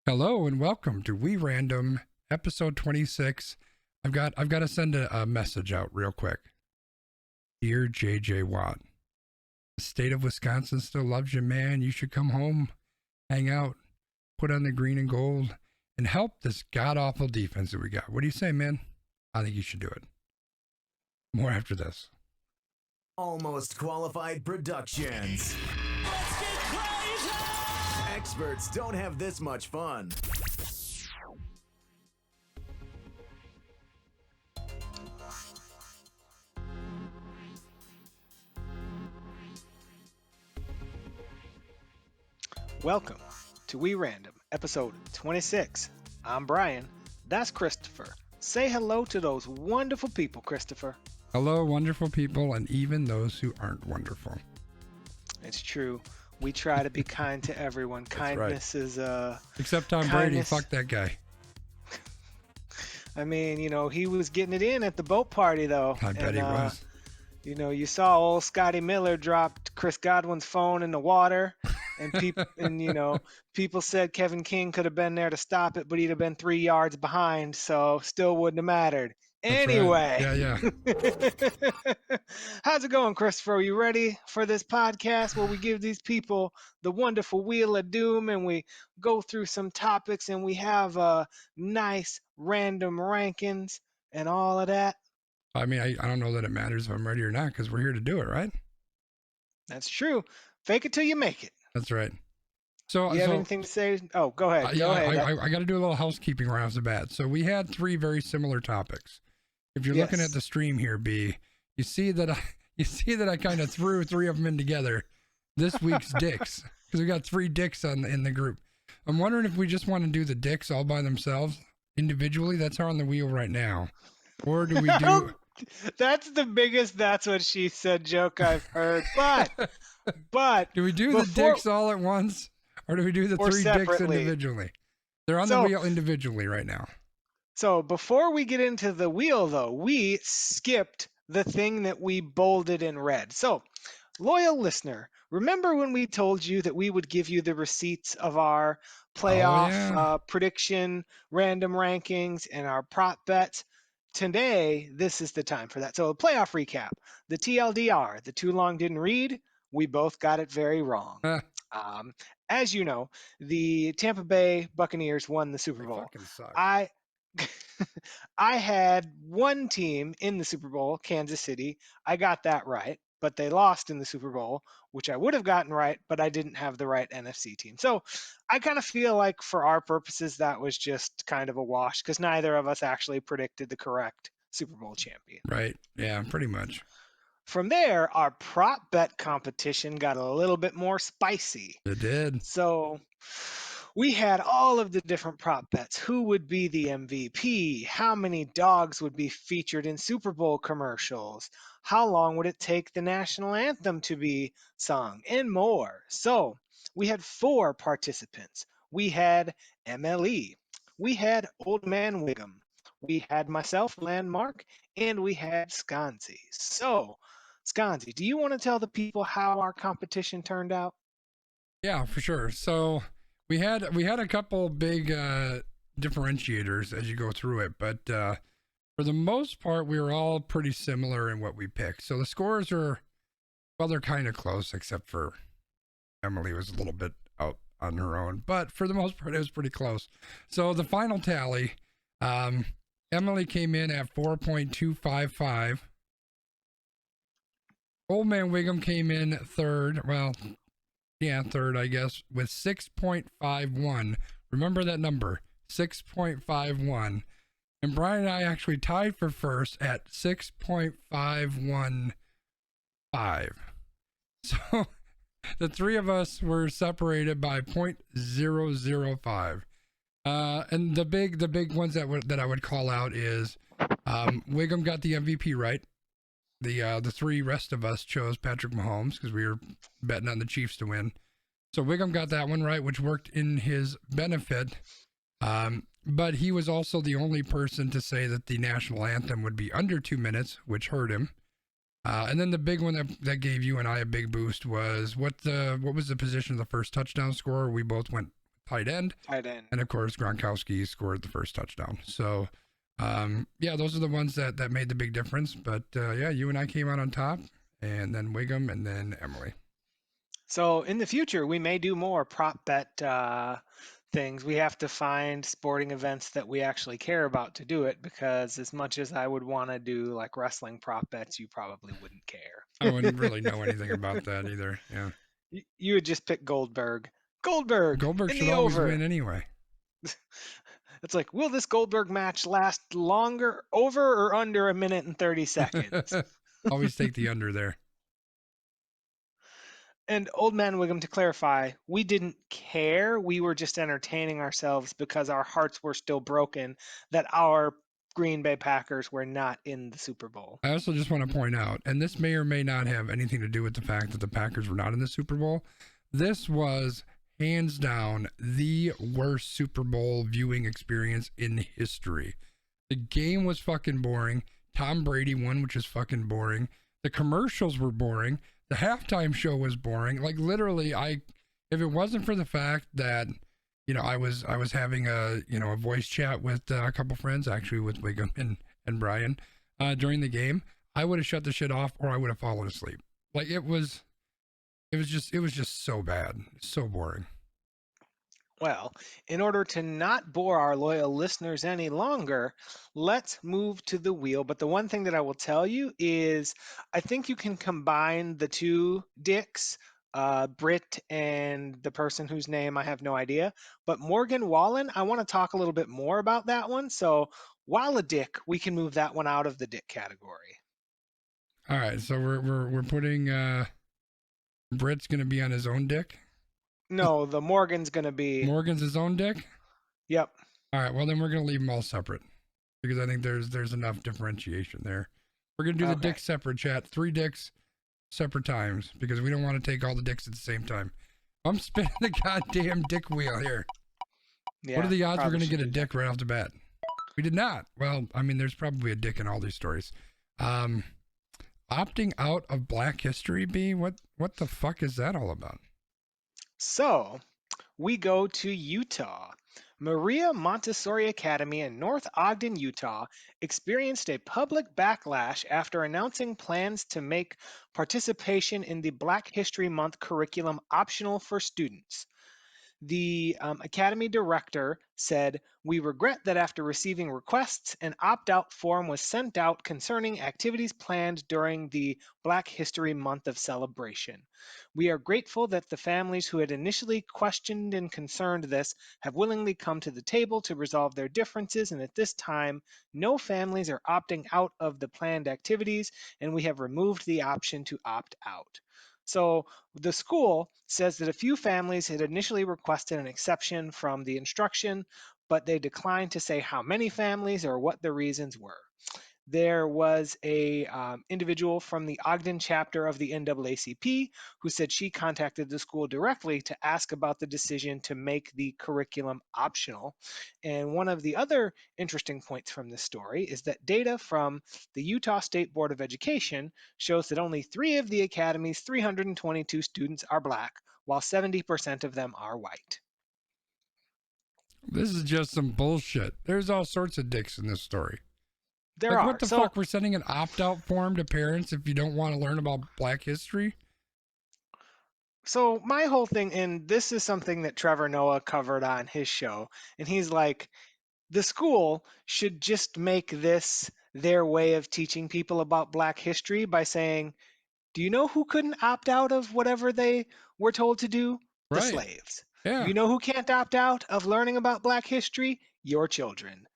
Hello and welcome to We Random episode 26. I've got to send a message out real quick. Dear JJ Watt, the state of Wisconsin still loves you, man. You should come home, hang out, put on the green and gold, and help this god-awful defense that we got. What do you say, man? I think you should do it. More after this. Almost Qualified Productions. Let's get crazy! Experts don't have this much fun. Welcome to We Random, episode 26. I'm Brian. That's Christopher. Say hello to those wonderful people, Christopher. Hello, wonderful people, and even those who aren't wonderful. It's true. We try to be kind to everyone. Kindness is except Tom Brady. Fuck that guy. I mean, he was getting it in at the boat party, though. I bet he was. You saw old Scotty Miller dropped Chris Godwin's phone in the water, and people said Kevin King could have been there to stop it, but he'd have been 3 yards behind, so still wouldn't have mattered. That's anyway, right. Yeah. How's it going, Christopher? Are you ready for this podcast where we give these people the wonderful wheel of doom and we go through some topics and we have nice random rankings and all of that? I mean, I don't know that it matters if I'm ready or not because we're here to do it, right? That's true. Fake it till you make it. That's right. So, you have anything to say? Oh, go ahead. I got to do a little housekeeping right off the bat. So we had 3 very similar topics. If you're looking at the stream here, B, you see that I kind of threw 3 of them in together. This week's dicks, because we got 3 dicks in the group. I'm wondering if we just want to do the dicks all by themselves individually. That's on the wheel right now, or do we do? That's the biggest "that's what she said" joke I've heard. But do we do the dicks all at once, or do we do the 3 dicks individually? They're on the wheel individually right now. So before we get into the wheel, though, we skipped the thing that we bolded in red. So, loyal listener, remember when we told you that we would give you the receipts of our playoff prediction, random rankings, and our prop bets? Today, this is the time for that. So, a playoff recap. The TLDR, the too long didn't read, we both got it very wrong. As you know, the Tampa Bay Buccaneers won the Super Bowl. I had one team in the Super Bowl, Kansas City. I got that right, but they lost in the Super Bowl, which I would have gotten right, but I didn't have the right NFC team. So I kind of feel like for our purposes, that was just kind of a wash because neither of us actually predicted the correct Super Bowl champion. Right. Yeah, pretty much. From there, our prop bet competition got a little bit more spicy. It did. So we had all of the different prop bets. Who would be the MVP? How many dogs would be featured in Super Bowl commercials? How long would it take the national anthem to be sung? And more. So we had 4 participants. We had MLE. We had Old Man Wiggum. We had myself, Landmark, and we had Sconzi. So, Sconzi, do you want to tell the people how our competition turned out? Yeah, for sure. So we had a couple big differentiators as you go through it, but for the most part, we were all pretty similar in what we picked. So the scores are, well, they're kind of close, except for Emily was a little bit out on her own, but for the most part, it was pretty close. So the final tally, Emily came in at 4.255. Old Man Wiggum came in third. Well, yeah, third, I guess, with 6.51. Remember that number, 6.51. And Brian and I actually tied for first at 6.515. So the 3 of us were separated by 0.005. And the big ones that I would call out is Wiggum got the MVP right. The 3 rest of us chose Patrick Mahomes because we were betting on the Chiefs to win. So Wiggum got that one right, which worked in his benefit. But he was also the only person to say that the national anthem would be under 2 minutes, which hurt him. And then the big one that gave you and I a big boost was what was the position of the first touchdown scorer? We both went tight end. Tight end. And of course, Gronkowski scored the first touchdown. So, yeah, those are the ones that made the big difference. But yeah, you and I came out on top, and then Wiggum, and then Emily. So in the future, we may do more prop bet things. We have to find sporting events that we actually care about to do it, because as much as I would want to do like wrestling prop bets, you probably wouldn't care. I wouldn't really know anything about that either. Yeah. You would just pick Goldberg. Goldberg in should the always over. win anyway. It's like, will this Goldberg match last longer, over or under a minute and 30 seconds? Always take the under there. And Old Man Wiggum, to clarify, we didn't care. We were just entertaining ourselves because our hearts were still broken that our Green Bay Packers were not in the Super Bowl. I also just want to point out, and this may or may not have anything to do with the fact that the Packers were not in the Super Bowl. This was hands down the worst Super Bowl viewing experience in history. The game was fucking boring. Tom Brady won, which is fucking boring. The commercials were boring. The halftime show was boring. Like literally, if it wasn't for the fact that, I was having a voice chat with a couple friends, actually with Wiggum and Brian, during the game, I would have shut the shit off, or I would have fallen asleep. Like it was just so bad, so boring. Well, in order to not bore our loyal listeners any longer, let's move to the wheel. But the one thing that I will tell you is I think you can combine the two dicks, Britt and the person whose name I have no idea. But Morgan Wallen, I want to talk a little bit more about that one. So while a dick, we can move that one out of the dick category. All right, so we're putting Britt's gonna be on his own dick. No, the Morgan's going to be... Morgan's his own dick? Yep. All right, well, then we're going to leave them all separate because I think there's enough differentiation there. We're going to do the dicks separate, chat. 3 dicks, separate times, because we don't want to take all the dicks at the same time. I'm spinning the goddamn dick wheel here. Yeah, what are the odds we're going to get a dick right off the bat? We did not. Well, I mean, there's probably a dick in all these stories. Opting out of Black History, B? What the fuck is that all about? So, we go to Utah. Maria Montessori Academy in North Ogden, Utah, experienced a public backlash after announcing plans to make participation in the Black History Month curriculum optional for students. The Academy director said, "We regret that after receiving requests, an opt-out form was sent out concerning activities planned during the Black History Month of celebration. We are grateful that the families who had initially questioned and concerned this have willingly come to the table to resolve their differences, and at this time, no families are opting out of the planned activities, and we have removed the option to opt out." So the school says that a few families had initially requested an exception from the instruction, but they declined to say how many families or what the reasons were. There was a individual from the Ogden chapter of the NAACP who said she contacted the school directly to ask about the decision to make the curriculum optional. And one of the other interesting points from this story is that data from the Utah State Board of Education shows that only 3 of the Academy's 322 students are Black, while 70% of them are white. This is just some bullshit. There's all sorts of dicks in this story. There are. What the fuck? We're sending an opt-out form to parents if you don't want to learn about Black history? So my whole thing, and this is something that Trevor Noah covered on his show, and he's like, the school should just make this their way of teaching people about Black history by saying, do you know who couldn't opt out of whatever they were told to do? The slaves. Yeah. You know who can't opt out of learning about Black history? Your children.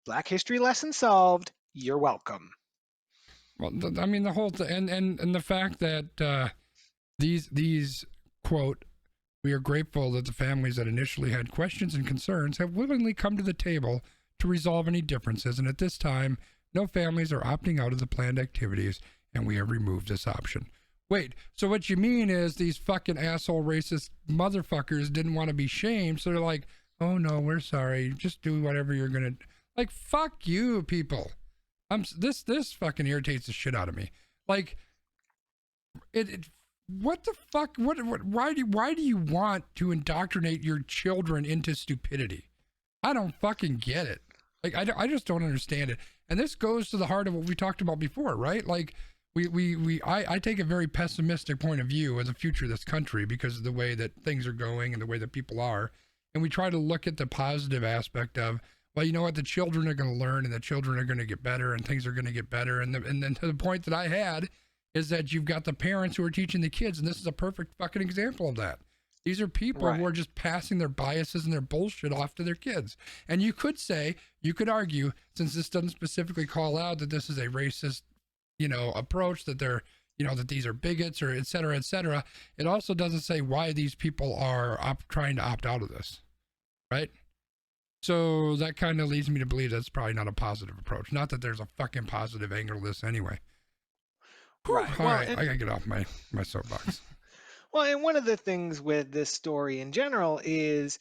Black history lesson solved. You're welcome. Well, I mean, the whole thing, and the fact that these quote, "We are grateful that the families that initially had questions and concerns have willingly come to the table to resolve any differences, and at this time, no families are opting out of the planned activities, and we have removed this option." Wait, so what you mean is these fucking asshole racist motherfuckers didn't want to be shamed, so they're like, "Oh no, we're sorry, just do whatever you're gonna..." Like, fuck you, people. This fucking irritates the shit out of me. Like what the fuck? Why do you want to indoctrinate your children into stupidity? I don't fucking get it. Like I just don't understand it. And this goes to the heart of what we talked about before, right? Like I take a very pessimistic point of view of the future of this country because of the way that things are going and the way that people are. And we try to look at the positive aspect of, well, you know what, the children are going to learn and the children are going to get better and things are going to get better. And then to the point that I had is that you've got the parents who are teaching the kids, and this is a perfect fucking example of that. These are people who are just passing their biases and their bullshit off to their kids. And you could argue, since this doesn't specifically call out that this is a racist, approach, that they're, that these are bigots or et cetera, it also doesn't say why these people are trying to opt out of this, right? So that kind of leads me to believe that's probably not a positive approach. Not that there's a fucking positive angle to this anyway. Right. All right, I gotta get off my soapbox. Well, and one of the things with this story in general is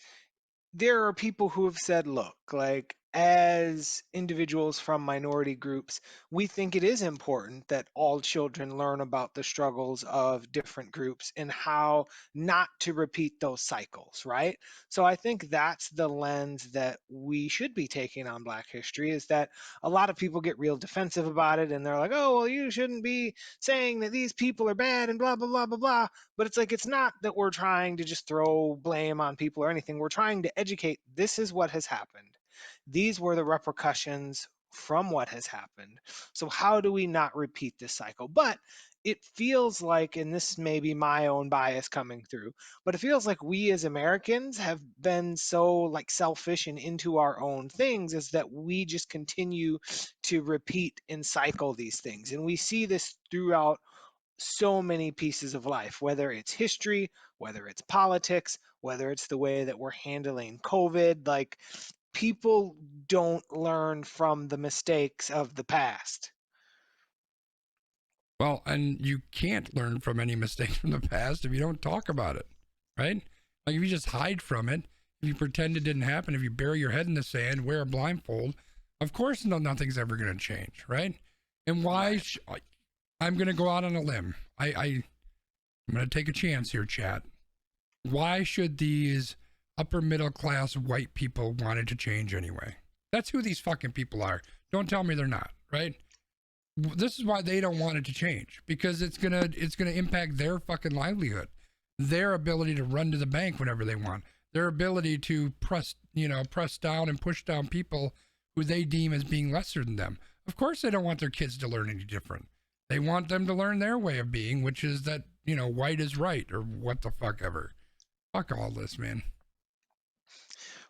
there are people who have said, look, like, as individuals from minority groups, we think it is important that all children learn about the struggles of different groups and how not to repeat those cycles, right? So I think that's the lens that we should be taking on Black history, is that a lot of people get real defensive about it and they're like, oh, well, you shouldn't be saying that these people are bad and blah, blah, blah, blah, blah. But it's like, it's not that we're trying to just throw blame on people or anything. We're trying to educate. This is what has happened. These were the repercussions from what has happened. So how do we not repeat this cycle? But it feels like, and this may be my own bias coming through, but it feels like we as Americans have been so like selfish and into our own things, is that we just continue to repeat and cycle these things. And we see this throughout so many pieces of life, whether it's history, whether it's politics, whether it's the way that we're handling COVID. Like, people don't learn from the mistakes of the past. Well, and you can't learn from any mistakes from the past if you don't talk about it, right? Like, if you just hide from it, if you pretend it didn't happen, if you bury your head in the sand, wear a blindfold, of course nothing's ever going to change, right? And why? I'm going to go out on a limb. I'm going to take a chance here, chat. Why should these upper middle class white people want it to change anyway? That's who these fucking people are. Don't tell me they're not, right? This is why they don't want it to change, because it's gonna impact their fucking livelihood, their ability to run to the bank whenever they want, their ability to press down and push down people who they deem as being lesser than them. Of course they don't want their kids to learn any different. They want them to learn their way of being, which is that, white is right, or what the fuck ever. Fuck all this, man.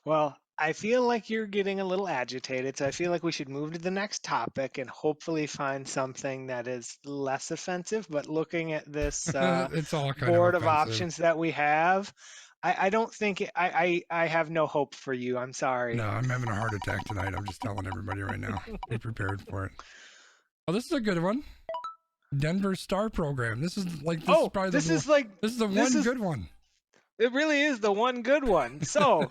Well, I feel like you're getting a little agitated, so I feel like we should move to the next topic and hopefully find something that is less offensive. But looking at this it's all kind board of of options that we have, I don't think I have no hope for you. I'm sorry. No, I'm having a heart attack tonight. I'm just telling everybody right now. Be prepared for it. Oh, this is a good one. Denver Star Program. This is like this is the one good one. It really is the one good one. So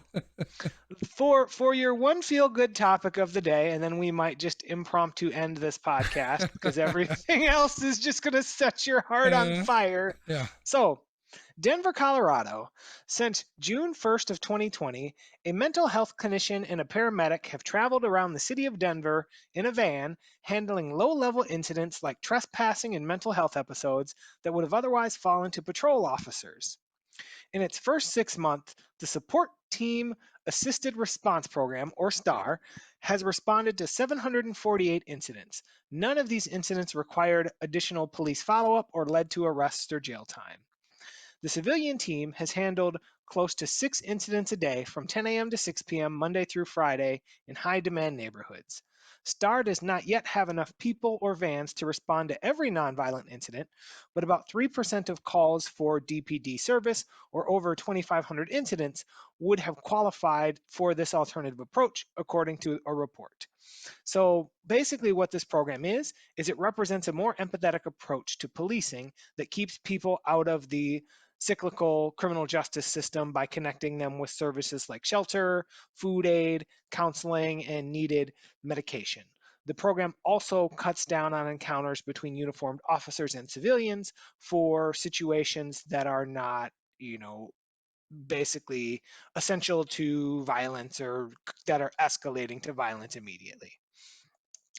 for your one feel good topic of the day, and then we might just impromptu end this podcast because everything else is just going to set your heart on fire. Yeah. So Denver, Colorado, since June 1st of 2020, a mental health clinician and a paramedic have traveled around the city of Denver in a van, handling low-level incidents like trespassing and mental health episodes that would have otherwise fallen to patrol officers. In its first 6 months, the Support Team Assisted Response Program, or STAR, has responded to 748 incidents. None of these incidents required additional police follow-up or led to arrests or jail time. The civilian team has handled close to 6 incidents a day from 10 a.m. to 6 p.m. Monday through Friday in high-demand neighborhoods. STAR does not yet have enough people or vans to respond to every nonviolent incident, but about 3% of calls for DPD service, or over 2,500 incidents, would have qualified for this alternative approach, according to a report. So basically what this program is it represents a more empathetic approach to policing that keeps people out of the cyclical criminal justice system by connecting them with services like shelter, food aid, counseling, and needed medication. The program also cuts down on encounters between uniformed officers and civilians for situations that are not, basically essential to violence or that are escalating to violence immediately.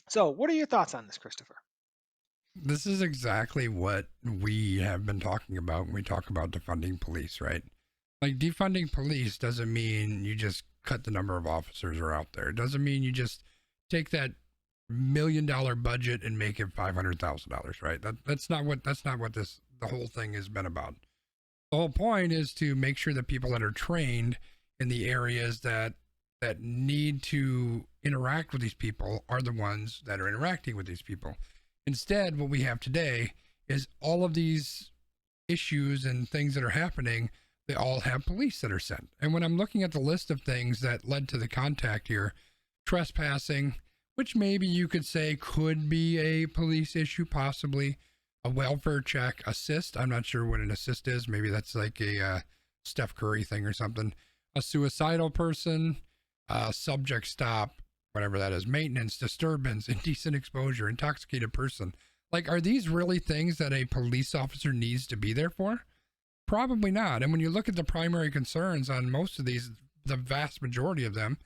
So, what are your thoughts on this, Christopher? This is exactly what we have been talking about when we talk about defunding police, right? Like, defunding police doesn't mean you just cut the number of officers who are out there. It doesn't mean you just take that $1 million budget and make it $500,000, right? That's not what the whole thing has been about. The whole point is to make sure that people that are trained in the areas that need to interact with these people are the ones that are interacting with these people. Instead, what we have today is all of these issues and things that are happening, they all have police that are sent. And when I'm looking at the list of things that led to the contact here, trespassing, which maybe you could say could be a police issue, possibly a welfare check, assist. I'm not sure what an assist is. Maybe that's like a Steph Curry thing or something. A suicidal person, subject stop, whatever that is, maintenance, disturbance, indecent exposure, intoxicated person. Like, are these really things that a police officer needs to be there for? Probably not. And when you look at the primary concerns on most of these, the vast majority of them,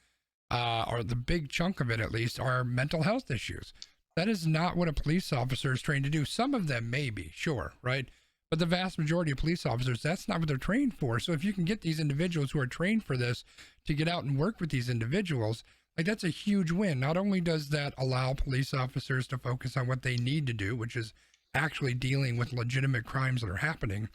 or the big chunk of it at least, are mental health issues. That is not what a police officer is trained to do. Some of them may be, sure, right? But the vast majority of police officers, that's not what they're trained for. So if you can get these individuals who are trained for this to get out and work with these individuals, like, that's a huge win. Not only does that allow police officers to focus on what they need to do, which is actually dealing with legitimate crimes that are happening,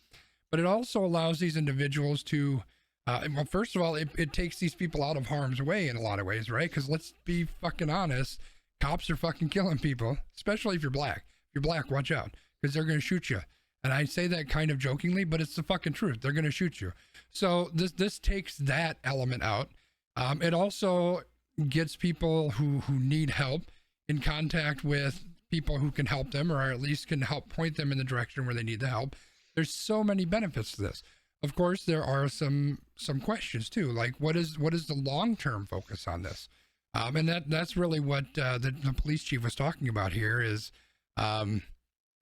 but it also allows these individuals to, well, first of all, it takes these people out of harm's way in a lot of ways, right? Because let's be fucking honest, cops are fucking killing people, especially if you're black. If you're black, watch out, because they're going to shoot you. And I say that kind of jokingly, but it's the fucking truth. They're going to shoot you. So this takes that element out. It also gets people who need help in contact with people who can help them, or at least can help point them in the direction where they need the help. There's so many benefits to this. Of course, there are some questions too, like what is the long-term focus on this? And that's really what the police chief was talking about here is,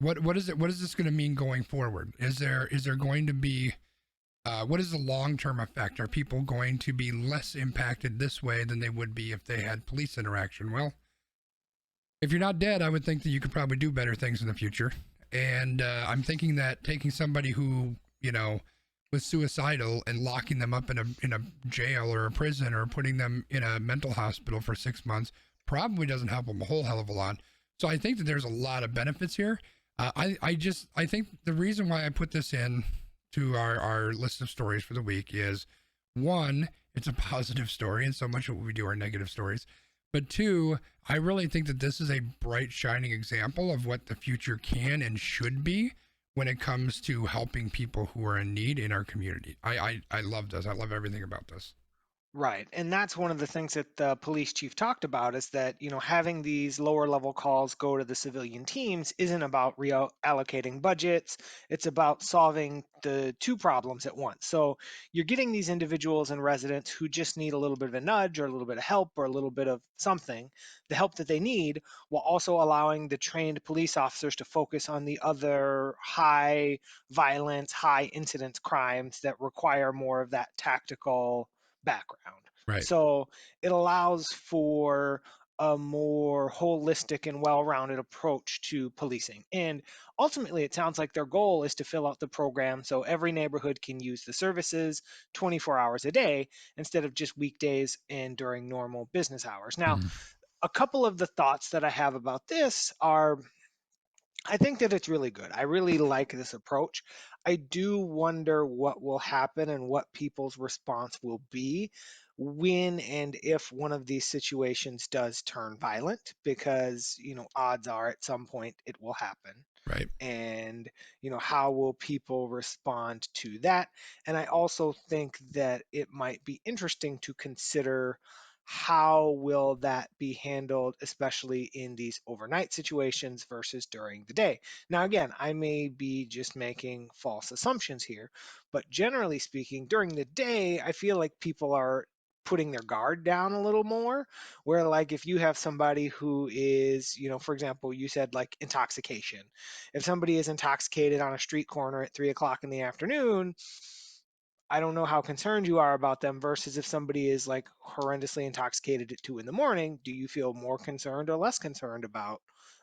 what is this going to mean going forward? Is there going to be, what is the long-term effect? Are people going to be less impacted this way than they would be if they had police interaction? Well, if you're not dead, I would think that you could probably do better things in the future. And I'm thinking that taking somebody who, was suicidal and locking them up in a jail or a prison, or putting them in a mental hospital for 6 months probably doesn't help them a whole hell of a lot. So I think that there's a lot of benefits here. I think the reason why I put this in to our list of stories for the week is, one, it's a positive story, and so much of what we do are negative stories. But two, I really think that this is a bright, shining example of what the future can and should be when it comes to helping people who are in need in our community. I love this. I love everything about this. Right. And that's one of the things that the police chief talked about is that, having these lower level calls go to the civilian teams isn't about reallocating budgets. It's about solving the two problems at once. So you're getting these individuals and residents who just need a little bit of a nudge or a little bit of help or a little bit of something, the help that they need, while also allowing the trained police officers to focus on the other high violence, high incidence crimes that require more of that tactical background. Right. So it allows for a more holistic and well-rounded approach to policing. And ultimately, it sounds like their goal is to fill out the program so every neighborhood can use the services 24 hours a day instead of just weekdays and during normal business hours. Now, a couple of the thoughts that I have about this are, I think that it's really good. I really like this approach. I do wonder what will happen and what people's response will be when and if one of these situations does turn violent, because, odds are at some point it will happen. Right. And, how will people respond to that? And I also think that it might be interesting to consider how will that be handled, especially in these overnight situations versus during the day. Now, again, I may be just making false assumptions here, but generally speaking, during the day, I feel like people are putting their guard down a little more, where like if you have somebody who is, for example, you said like intoxication. If somebody is intoxicated on a street corner at 3 o'clock in the afternoon, I don't know how concerned you are about them versus if somebody is like horrendously intoxicated at 2 in the morning. Do you feel more concerned or less concerned about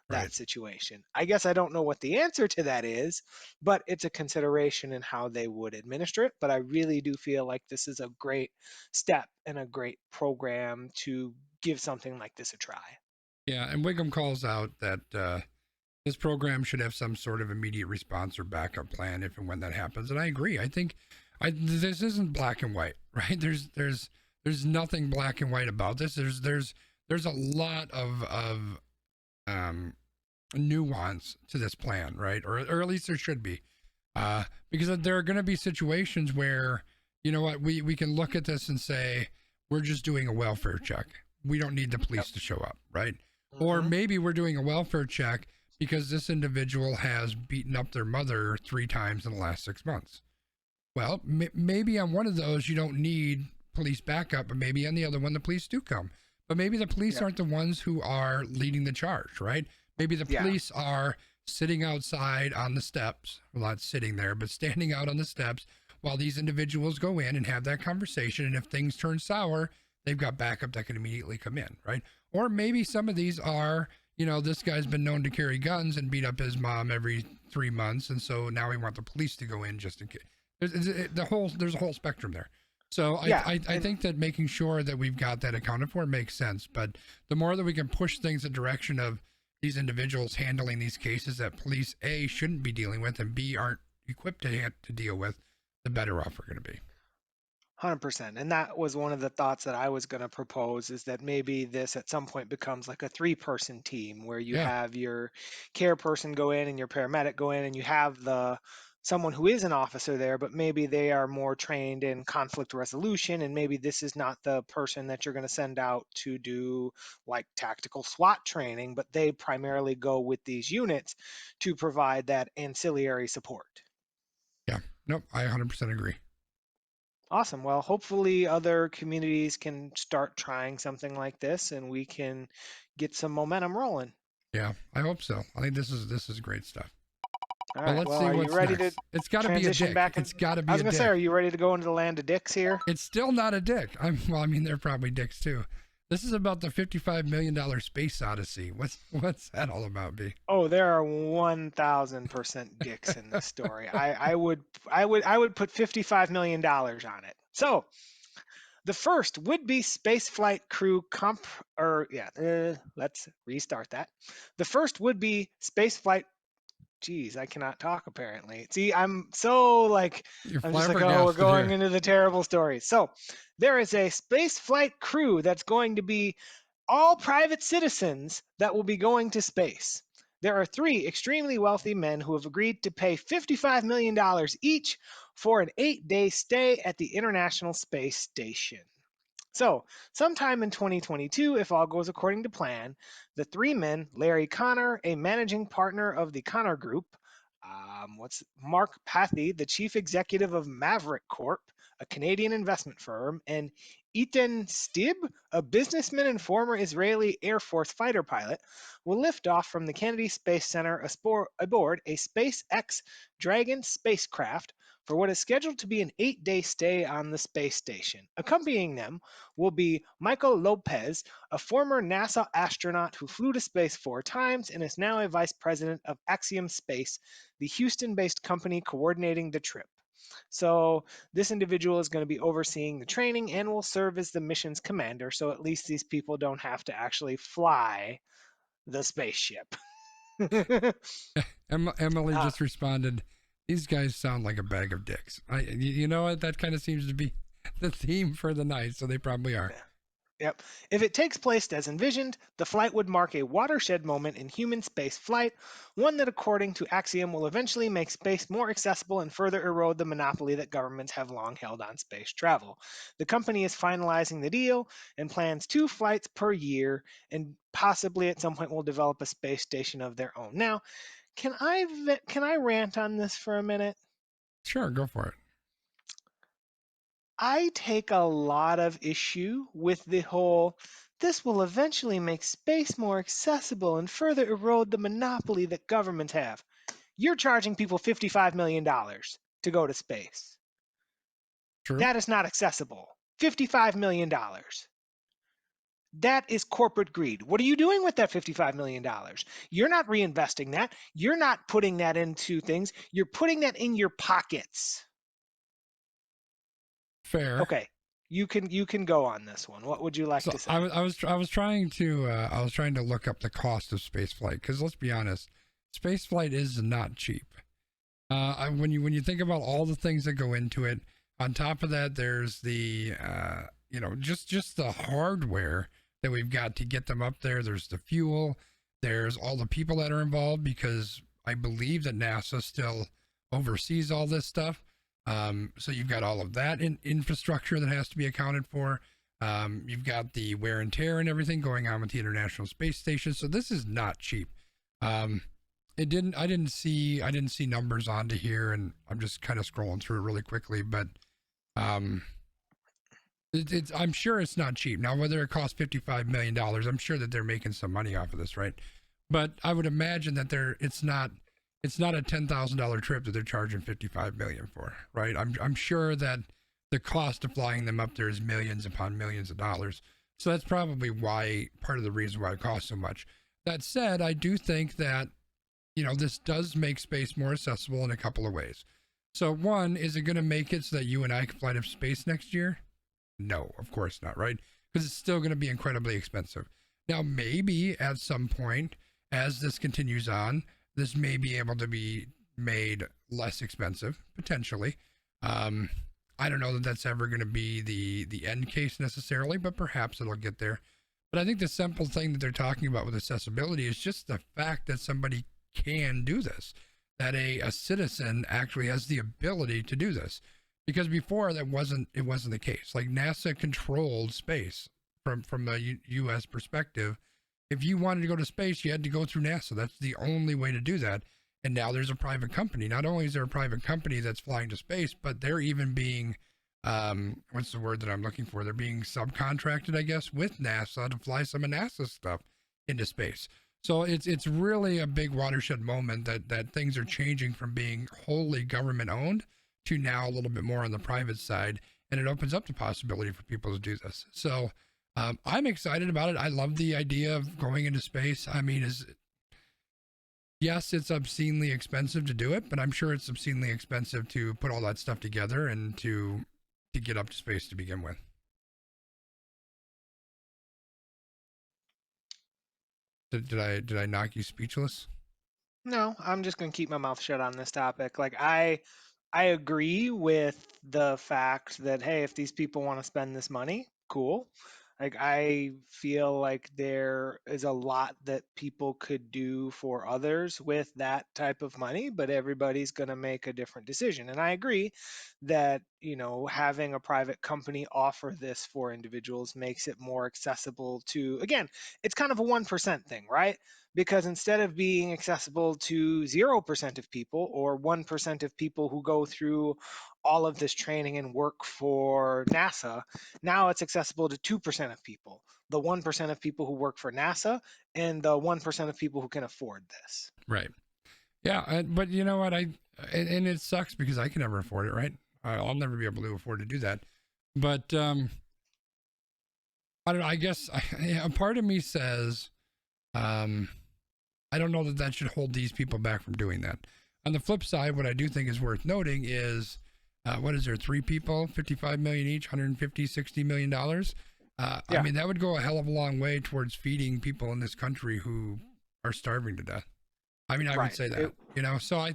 Right. that situation? I guess I don't know what the answer to that is, but it's a consideration in how they would administer it. But I really do feel like this is a great step and a great program to give something like this a try. Yeah, and Wiggum calls out that this program should have some sort of immediate response or backup plan if and when that happens. And I agree. I think this isn't black and white, right? There's nothing black and white about this. There's a lot of nuance to this plan, right? Or at least there should be, because there are going to be situations where, you know what, we can look at this and say we're just doing a welfare check. We don't need the police to show up, right? Or maybe we're doing a welfare check because this individual has beaten up their mother 3 times in the last 6 months. Well, maybe on one of those you don't need police backup, but maybe on the other one the police do come. But maybe the police aren't the ones who are leading the charge, right? Maybe the police are sitting outside on the steps, well, not sitting there, but standing out on the steps while these individuals go in and have that conversation. And if things turn sour, they've got backup that can immediately come in, right? Or maybe some of these are, this guy's been known to carry guns and beat up his mom every 3 months, and so now we want the police to go in just in case. There's a whole spectrum there. So I think that making sure that we've got that accounted for makes sense. But the more that we can push things in the direction of these individuals handling these cases that police A shouldn't be dealing with and B aren't equipped to deal with, the better off we're going to be. 100%. And that was one of the thoughts that I was going to propose, is that maybe this at some point becomes like a 3-person team where you have your care person go in and your paramedic go in, and you have someone who is an officer there, but maybe they are more trained in conflict resolution, and maybe this is not the person that you're going to send out to do like tactical SWAT training, but they primarily go with these units to provide that ancillary support. Yeah. Nope. I 100% agree. Awesome. Well, hopefully other communities can start trying something like this and we can get some momentum rolling. Yeah, I hope so. I think this is great stuff. All Well, right. let's Well, see are what's you ready next. to It's got to be a transition dick. back? It's got to be I was a going to dick. say, are you ready to go into the land of dicks here? It's still not a dick. They're probably dicks too. This is about the $55 million space odyssey. What's that all about, B? Oh, there are 1,000% dicks in this story. I would put $55 million on it. So, the first would-be spaceflight crew let's restart that. The first would-be spaceflight. Geez, I cannot talk apparently. See, I'm so like, You're I'm just like, oh, we're flabbergasted going here. into the terrible stories. So, there is a spaceflight crew that's going to be all private citizens that will be going to space. There are 3 extremely wealthy men who have agreed to pay $55 million each for an 8-day stay at the International Space Station. So, sometime in 2022, if all goes according to plan, the 3 men, Larry Connor, a managing partner of the Connor Group, Mark Pathy, the chief executive of Maverick Corp, a Canadian investment firm, and Ethan Stib, a businessman and former Israeli Air Force fighter pilot, will lift off from the Kennedy Space Center aboard a SpaceX Dragon spacecraft for what is scheduled to be an 8-day stay on the space station. Accompanying them will be Michael Lopez, a former NASA astronaut who flew to space 4 times and is now a vice president of Axiom Space, the Houston-based company coordinating the trip. So this individual is going to be overseeing the training and will serve as the mission's commander, so at least these people don't have to actually fly the spaceship. Emily just responded, these guys sound like a bag of dicks. You know what? That kind of seems to be the theme for the night, so they probably are. Yep. If it takes place as envisioned, the flight would mark a watershed moment in human space flight, one that, according to Axiom, will eventually make space more accessible and further erode the monopoly that governments have long held on space travel. The company is finalizing the deal and plans 2 flights per year, and possibly at some point will develop a space station of their own. Now, can I rant on this for a minute? Sure, go for it. I take a lot of issue with the whole, this will eventually make space more accessible and further erode the monopoly that governments have. You're charging people $55 million to go to space. True. That is not accessible. $55 million. That is corporate greed. What are you doing with that $55 million? You're not reinvesting that. You're not putting that into things. You're putting that in your pockets. Fair. Okay. You can go on this one. What would you like So to say? I was trying to look up the cost of space flight, because let's be honest, space flight is not cheap. When you think about all the things that go into it, on top of that, there's the just the hardware that we've got to get them up there. There's the fuel. There's all the people that are involved, because I believe that NASA still oversees all this stuff. So you've got all of that infrastructure that has to be accounted for. You've got the wear and tear and everything going on with the International Space Station. So this is not cheap. I didn't see numbers onto here, and I'm just kind of scrolling through it really quickly, but I'm sure it's not cheap. Now, whether it costs $55 million, I'm sure that they're making some money off of this, right? But I would imagine that it's not a $10,000 trip that they're charging $55 million for, right? I'm sure that the cost of flying them up there is millions upon millions of dollars. So that's probably part of the reason why it costs so much. That said, I do think that, this does make space more accessible in a couple of ways. So one, is it going to make it so that you and I can fly to space next year? No, of course not, right? Because it's still going to be incredibly expensive. Now, maybe at some point, as this continues on, this may be able to be made less expensive, potentially. I don't know that that's ever going to be the end case necessarily, but perhaps it'll get there. But I think the simple thing that they're talking about with accessibility is just the fact that somebody can do this, that a citizen actually has the ability to do this. Because before it wasn't the case. Like, NASA controlled space from a U.S. perspective. If you wanted to go to space, you had to go through NASA. That's the only way to do that. And now there's a private company. Not only is there a private company that's flying to space, but they're even being, what's the word that I'm looking for? They're being subcontracted, I guess, with NASA to fly some of NASA's stuff into space. So it's really a big watershed moment that things are changing from being wholly government owned to now a little bit more on the private side. And it opens up the possibility for people to do this. So I'm excited about it. I love the idea of going into space. I mean, yes, it's obscenely expensive to do it, but I'm sure it's obscenely expensive to put all that stuff together and to get up to space to begin with. Did I knock you speechless? No, I'm just going to keep my mouth shut on this topic. Like, I agree with the fact that, hey, if these people want to spend this money, cool. Like, I feel like there is a lot that people could do for others with that type of money, but everybody's going to make a different decision. And I agree that, having a private company offer this for individuals makes it more accessible to, again, it's kind of a 1% thing, right? Because instead of being accessible to 0% of people or 1% of people who go through all of this training and work for NASA, now it's accessible to 2% of people, the 1% of people who work for NASA and the 1% of people who can afford this. Right. Yeah. But you know what? And it sucks because I can never afford it, right? I'll never be able to afford to do that. But I don't know. I guess a part of me says, I don't know that should hold these people back from doing that. On the flip side, what I do think is worth noting is, what is there, 3 people, 55 million each, 150, $60 million? I mean, that would go a hell of a long way towards feeding people in this country who are starving to death. I mean, I would say that, so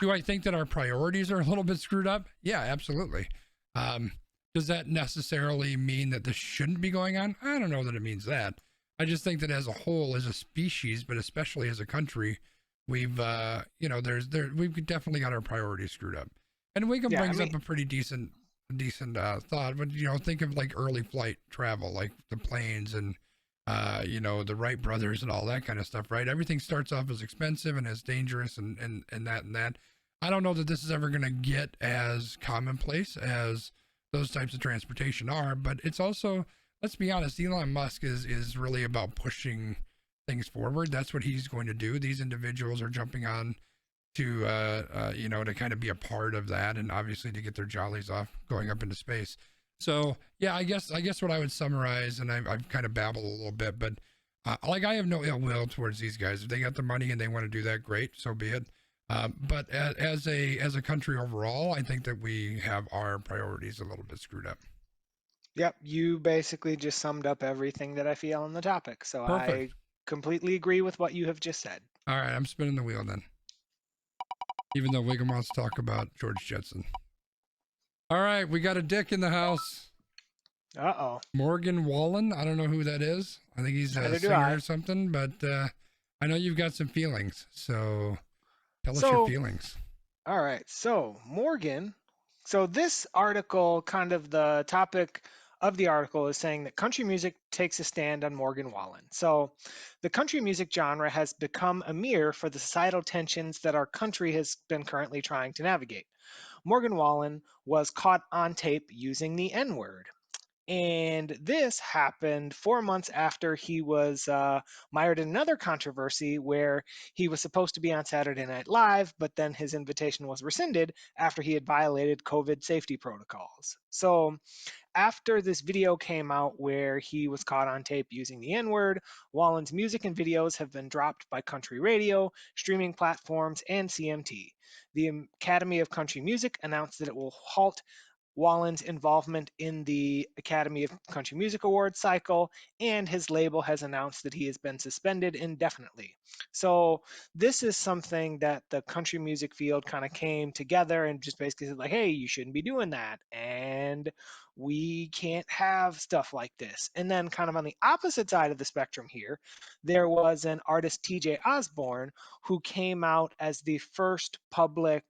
do I think that our priorities are a little bit screwed up? Yeah, absolutely. Does that necessarily mean that this shouldn't be going on? I don't know that it means that. I just think that as a whole, as a species, but especially as a country, we've, we've definitely got our priorities screwed up. And Wiggum brings up a pretty decent thought, but think of like early flight travel, like the planes and the Wright brothers and all that kind of stuff, right? Everything starts off as expensive and as dangerous and that. I don't know that this is ever going to get as commonplace as those types of transportation are. But it's also, let's be honest, Elon Musk is really about pushing things forward. That's what he's going to do. These individuals are jumping on to to kind of be a part of that, and obviously to get their jollies off going up into space. So yeah, I guess what I would summarize, and I've kind of babbled a little bit, but like, I have no ill will towards these guys. If they got the money and they want to do that, great, so be it. But as a country overall, I think that we have our priorities a little bit screwed up. Yep, you basically just summed up everything that I feel on the topic. So I Perfect. completely agree with what you have just said. All right, I'm spinning the wheel then. Even though Wiggum wants to talk about George Jetson. All right, we got a dick in the house. Uh-oh. Morgan Wallen. I don't know who that is. I think he's a Neither do singer I. or something, but I know you've got some feelings. So tell us So- your feelings. All right. So, Morgan. So, this article, kind of the topic of the article is saying that country music takes a stand on Morgan Wallen. So, the country music genre has become a mirror for the societal tensions that our country has been currently trying to navigate. Morgan Wallen was caught on tape using the N word. And this happened 4 months after he was mired in another controversy where he was supposed to be on Saturday Night Live, but then his invitation was rescinded after he had violated COVID safety protocols. So, after this video came out where he was caught on tape using the N word, Wallen's music and videos have been dropped by country radio, streaming platforms, and CMT. The Academy of Country Music announced that it will halt Wallen's involvement in the Academy of Country Music Awards cycle, and his label has announced that he has been suspended indefinitely. So, this is something that the country music field kind of came together and just basically said, like, hey, you shouldn't be doing that. And we can't have stuff like this. And then, kind of on the opposite side of the spectrum here, there was an artist, TJ Osborne, who came out as the first public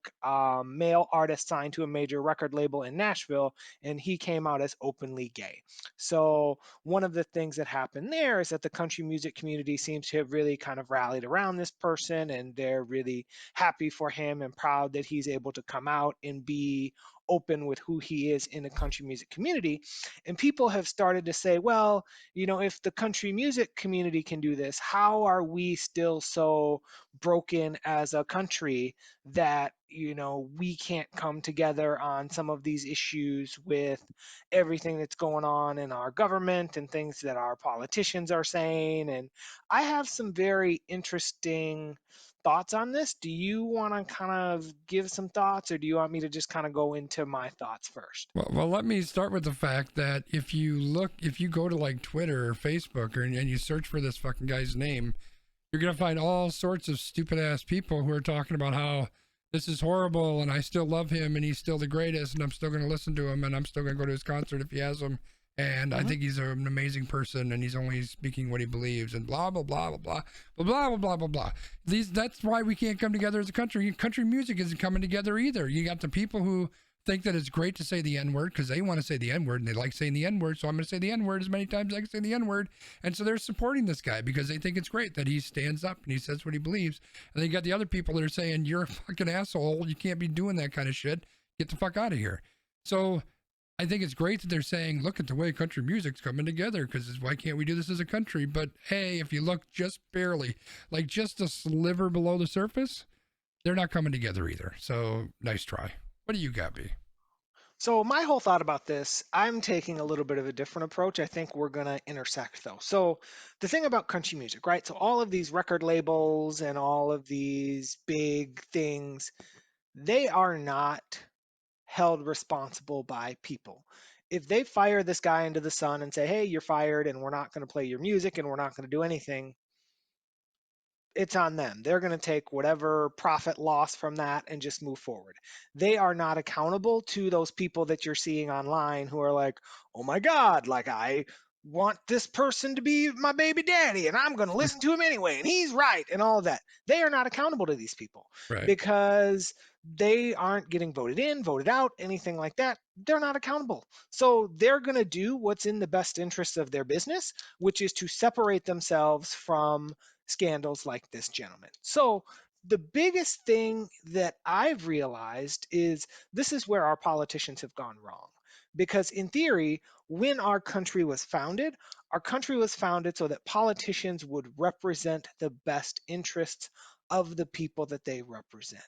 male artist signed to a major record label in Nashville, and he came out as openly gay. So, one of the things that happened there is that the country music community seems to have really kind of rallied around this person, and they're really happy for him and proud that he's able to come out and be open with who he is in the country music community. And people have started to say, well, if the country music community can do this, how are we still so broken as a country that we can't come together on some of these issues with everything that's going on in our government and things that our politicians are saying? And I have some very interesting thoughts on this. Do you want to kind of give some thoughts, or do you want me to just kind of go into my thoughts first? Well, let me start with the fact that if you go to like Twitter or Facebook and you search for this fucking guy's name, you're going to find all sorts of stupid ass people who are talking about how this is horrible and I still love him and he's still the greatest and I'm still going to listen to him and I'm still going to go to his concert if he has him. And I think he's an amazing person and he's only speaking what he believes and blah, blah, blah, blah, blah, blah, blah, blah, blah, blah. That's why we can't come together as a country. Country music isn't coming together either. You got the people who think that it's great to say the N-word because they want to say the N-word and they like saying the N-word. So I'm going to say the N-word as many times as I can say the N-word. And so they're supporting this guy because they think it's great that he stands up and he says what he believes. And then you got the other people that are saying, you're a fucking asshole. You can't be doing that kind of shit. Get the fuck out of here. So I think it's great that they're saying, look at the way country music's coming together because why can't we do this as a country? But hey, if you look just barely, like just a sliver below the surface, they're not coming together either. So nice try. What do you got, B? So my whole thought about this, I'm taking a little bit of a different approach. I think we're going to intersect though. So the thing about country music, right? So all of these record labels and all of these big things, they are not held responsible by people. If they fire this guy into the sun and say, hey, you're fired and we're not going to play your music and we're not going to do anything, it's on them. They're going to take whatever profit loss from that and just move forward. They are not accountable to those people that you're seeing online who are like, oh my God, like I want this person to be my baby daddy and I'm going to listen to him anyway and he's right and all of that. They are not accountable to these people because they aren't getting voted in, voted out, anything like that. They're not accountable. So they're going to do what's in the best interest of their business, which is to separate themselves from scandals like this gentleman. So the biggest thing that I've realized is this is where our politicians have gone wrong. Because in theory, when our country was founded so that politicians would represent the best interests of the people that they represent.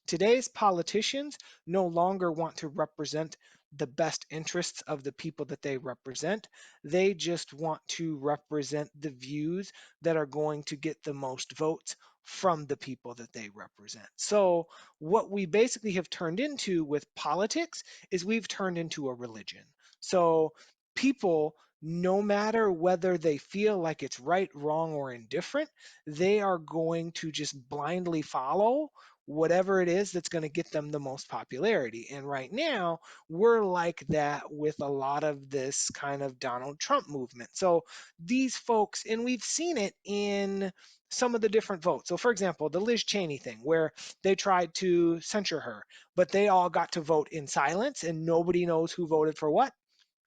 Today's politicians no longer want to represent the best interests of the people that they represent. They just want to represent the views that are going to get the most votes from the people that they represent. So, what we basically have turned into with politics is we've turned into a religion. So, people, no matter whether they feel like it's right, wrong, or indifferent, they are going to just blindly follow whatever it is that's going to get them the most popularity. And right now, we're like that with a lot of this kind of Donald Trump movement. So these folks, and we've seen it in some of the different votes. So, for example, the Liz Cheney thing, where they tried to censure her, but they all got to vote in silence and nobody knows who voted for what,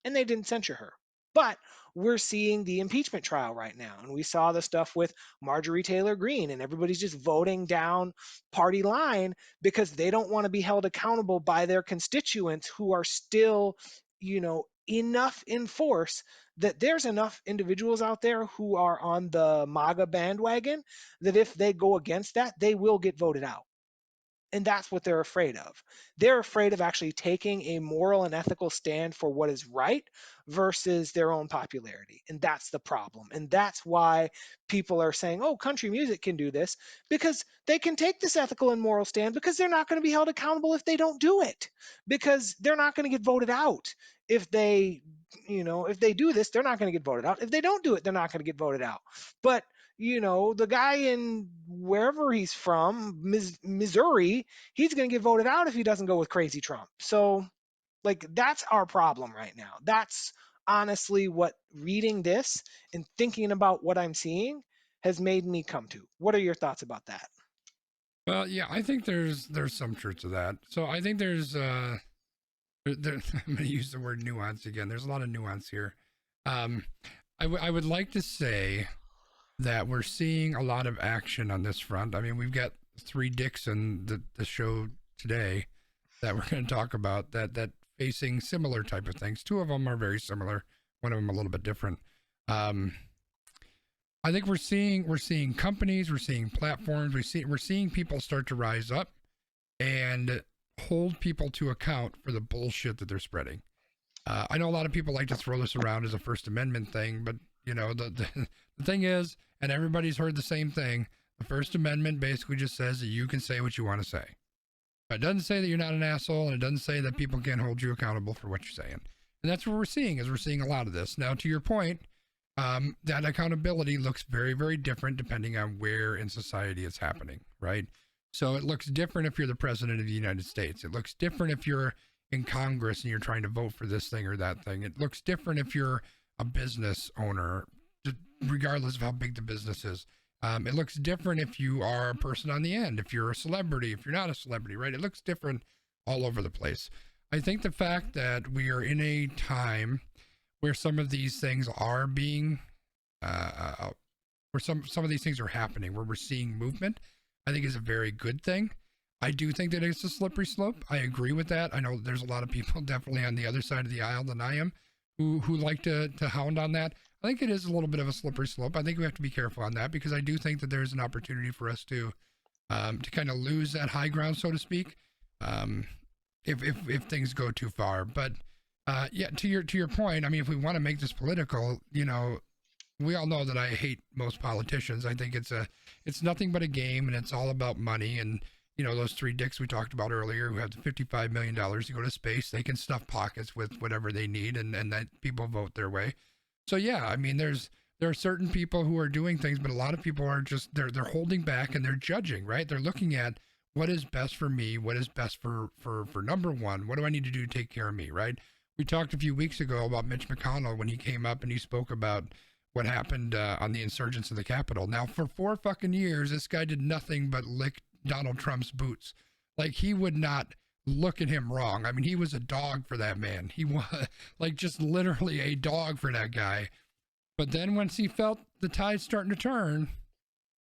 and they didn't censure her. But we're seeing the impeachment trial right now, and we saw the stuff with Marjorie Taylor Greene, and everybody's just voting down party line because they don't want to be held accountable by their constituents who are still, enough in force that there's enough individuals out there who are on the MAGA bandwagon that if they go against that, they will get voted out. And that's what they're afraid of. They're afraid of actually taking a moral and ethical stand for what is right versus their own popularity. And that's the problem. And that's why people are saying, oh, country music can do this, because they can take this ethical and moral stand because they're not going to be held accountable if they don't do it, because they're not going to get voted out. If they do this, they're not going to get voted out. If they don't do it, they're not going to get voted out. But the guy in wherever he's from, Missouri, he's going to get voted out if he doesn't go with crazy Trump. So, that's our problem right now. That's honestly what reading this and thinking about what I'm seeing has made me come to. What are your thoughts about that? Well, yeah, I think there's some truth to that. So I think there's I'm going to use the word nuance again. There's a lot of nuance here. I would like to say that we're seeing a lot of action on this front. I mean, we've got 3 dicks in the show today that we're going to talk about that facing similar type of things. 2 of them are very similar. One of them a little bit different. I think we're seeing companies, we're seeing platforms, we're seeing people start to rise up and hold people to account for the bullshit that they're spreading. I know a lot of people like to throw this around as a First Amendment thing, but the thing is, and everybody's heard the same thing, the First Amendment basically just says that you can say what you want to say. But it doesn't say that you're not an asshole, and it doesn't say that people can't hold you accountable for what you're saying. And that's what we're seeing a lot of this. Now, to your point, that accountability looks very, very different depending on where in society it's happening, right? So it looks different if you're the president of the United States. It looks different if you're in Congress and you're trying to vote for this thing or that thing. It looks different if you're a business owner, regardless of how big the business is. It looks different if you are a person on the end, if you're a celebrity, if you're not a celebrity, right? It looks different all over the place. I think the fact that we are in a time where some of these things are being, where some of these things are happening, where we're seeing movement, I think is a very good thing. I do think that it's a slippery slope. I agree with that. I know there's a lot of people definitely on the other side of the aisle than I am who like to hound on that. I think it is a little bit of a slippery slope. I think we have to be careful on that because I do think that there's an opportunity for us to kind of lose that high ground, so to speak, if things go too far. But yeah, to your point, I mean, if we want to make this political, we all know that I hate most politicians. I think it's nothing but a game, and it's all about money. And those 3 dicks we talked about earlier who have the $55 million to go to space, they can stuff pockets with whatever they need, and that people vote their way. So yeah, I mean, there are certain people who are doing things, but a lot of people are just they're holding back and they're judging, right? They're looking at what is best for me, what is best for number one, what do I need to do to take care of me, right? We talked a few weeks ago about Mitch McConnell when he came up and he spoke about what happened on the insurgents of the Capitol. Now, for 4 fucking years, this guy did nothing but lick Donald Trump's boots. Like, he would not look at him wrong. I mean, he was a dog for that man. He was just literally a dog for that guy. But then once he felt the tide starting to turn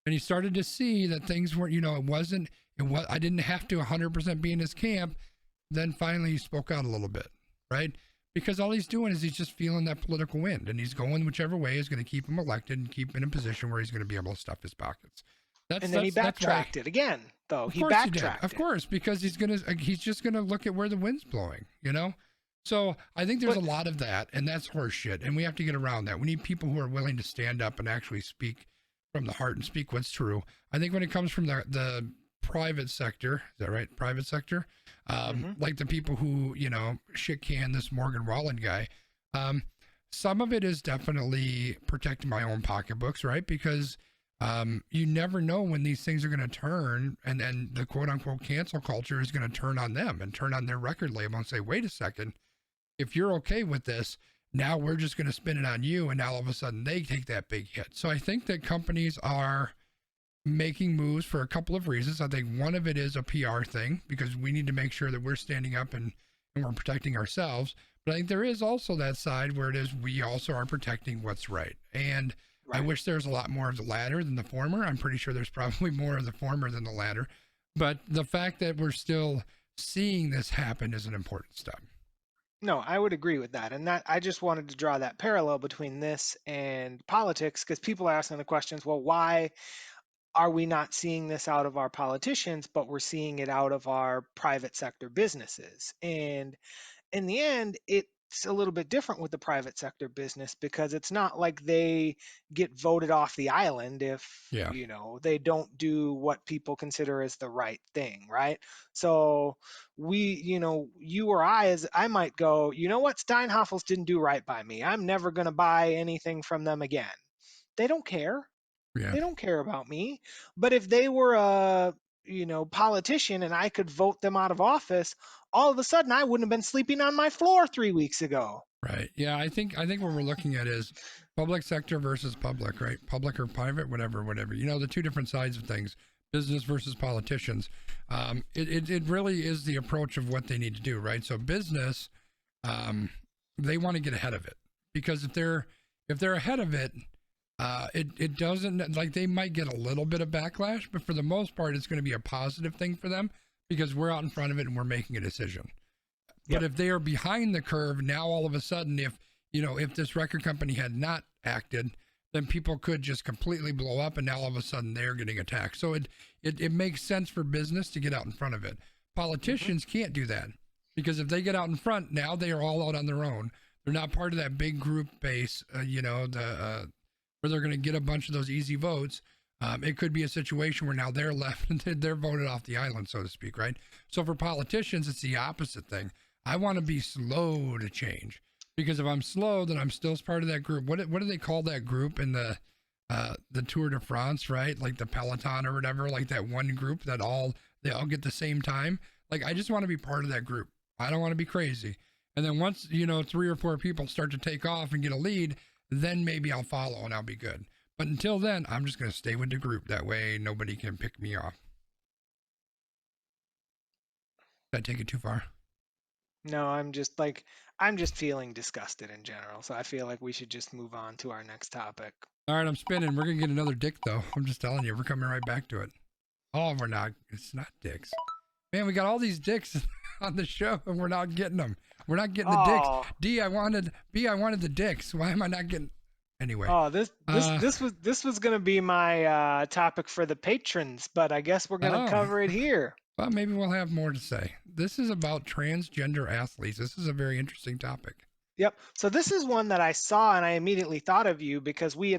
and he started to see that things weren't, I didn't have to 100% be in his camp, then finally he spoke out a little bit, right? because all he's doing is he's just feeling that political wind, and he's going whichever way is going to keep him elected and keep him in a position where he's going to be able to stuff his pockets. And then he backtracked it again, though. He backtracked. Of course, because he's just gonna look at where the wind's blowing, you know. So I think there's a lot of that, and that's horseshit, and we have to get around that. We need people who are willing to stand up and actually speak from the heart and speak what's true. I think when it comes from the private sector, is that right? Private sector, like the people who, you know, shit can this Morgan Wallen guy. Some of it is definitely protecting my own pocketbooks, right? Because you never know when these things are going to turn, and then the quote unquote cancel culture is going to turn on them and turn on their record label and say, wait a second, if you're okay with this, now we're just going to spin it on you. And now all of a sudden they take that big hit. So I think that companies are making moves for a couple of reasons. I think one of it is a PR thing, because we need to make sure that we're standing up and we're protecting ourselves. But I think there is also that side where it is, we also are protecting what's right. And I wish there was a lot more of the latter than the former. I'm pretty sure there's probably more of the former than the latter. But the fact that we're still seeing this happen is an important step. No, I would agree with that. And that I just wanted to draw that parallel between this and politics, because people are asking the questions, well, why are we not seeing this out of our politicians, but we're seeing it out of our private sector businesses? And in the end, it's a little bit different with the private sector business, because it's not like they get voted off the island if you know, they don't do what people consider as the right thing, right? So we, you know, you or I might go, you know what, Steinhoffels didn't do right by me, I'm never going to buy anything from them again. They don't care. They don't care about me. But if they were a, you know, politician and I could vote them out of office, all of a sudden I wouldn't have been sleeping on my floor 3 weeks ago. Right. Yeah. I think what we're looking at is public sector versus public, right? Public or private, whatever. You know, the two different sides of things, business versus politicians. It really is the approach of what they need to do, right? So business, they want to get ahead of it, because if they're ahead of it, it doesn't, like, they might get a little bit of backlash, but for the most part, it's going to be a positive thing for them, because we're out in front of it and we're making a decision. But if they are behind the curve, now all of a sudden, if this record company had not acted, then people could just completely blow up, and now all of a sudden they're getting attacked. So it makes sense for business to get out in front of it. Politicians can't do that, because if they get out in front, now they are all out on their own. They're not part of that big group base, where they're going to get a bunch of those easy votes. It could be a situation where now they're left and they're voted off the island, so to speak, right? So for politicians, it's the opposite thing. I want to be slow to change, because if I'm slow, then I'm still part of that group. What do they call that group in the Tour de France, right? Like the Peloton or whatever, like that one group that they all get the same time. Like, I just want to be part of that group. I don't want to be crazy. And then once, 3 or 4 people start to take off and get a lead, then maybe I'll follow and I'll be good. But until then, I'm just going to stay with the group. That way nobody can pick me off. Did I take it too far? No, I'm just feeling disgusted in general. So I feel like we should just move on to our next topic. All right, I'm spinning. We're going to get another dick, though. I'm just telling you, we're coming right back to it. Oh, we're not. It's not dicks. Man, we got all these dicks on the show, and we're not getting them. We're not getting the dicks. B, I wanted the dicks. Why am I not getting? Anyway. Oh, this was gonna be my topic for the patrons, but I guess we're gonna cover it here. Well, maybe we'll have more to say. This is about transgender athletes. This is a very interesting topic. Yep. So this is one that I saw and I immediately thought of you, because we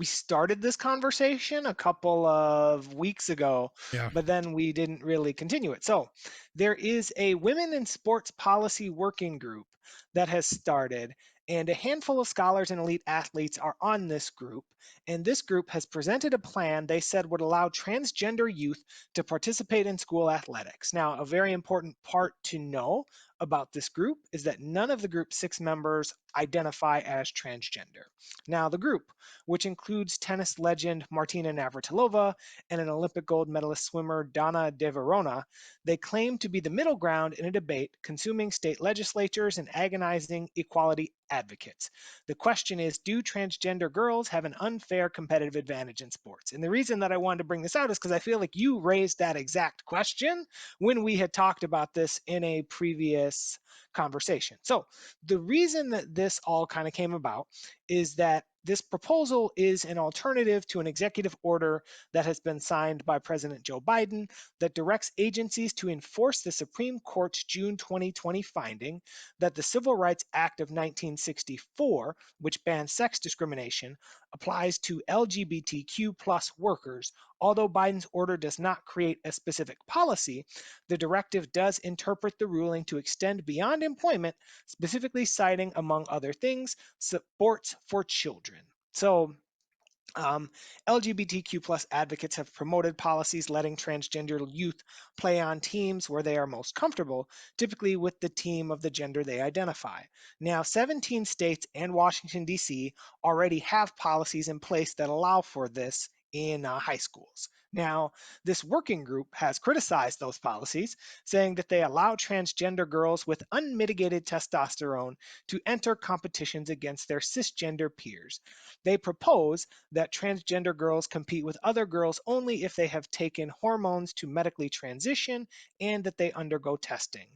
started this conversation a couple of weeks ago, but then we didn't really continue it. So there is a Women in Sports Policy Working Group that has started, and a handful of scholars and elite athletes are on this group. And this group has presented a plan they said would allow transgender youth to participate in school athletics. Now, a very important part to know about this group is that none of the group's 6 members identify as transgender. Now, the group, which includes tennis legend Martina Navratilova and an Olympic gold medalist swimmer Donna De Verona, they claim to be the middle ground in a debate consuming state legislatures and agonizing equality advocates. The question is, do transgender girls have an unfair competitive advantage in sports? And the reason that I wanted to bring this out is because I feel like you raised that exact question when we had talked about this in a previous conversation. So the reason that this all kind of came about is that this proposal is an alternative to an executive order that has been signed by President Joe Biden that directs agencies to enforce the Supreme Court's June 2020 finding that the Civil Rights Act of 1964, which bans sex discrimination, applies to LGBTQ plus workers. Although Biden's order does not create a specific policy, the directive does interpret the ruling to extend beyond employment, specifically citing, among other things, sports for children. So LGBTQ plus advocates have promoted policies letting transgender youth play on teams where they are most comfortable, typically with the team of the gender they identify. Now, 17 states and Washington, D.C. already have policies in place that allow for this in high schools. Now, this working group has criticized those policies, saying that they allow transgender girls with unmitigated testosterone to enter competitions against their cisgender peers. They propose that transgender girls compete with other girls only if they have taken hormones to medically transition and that they undergo testing.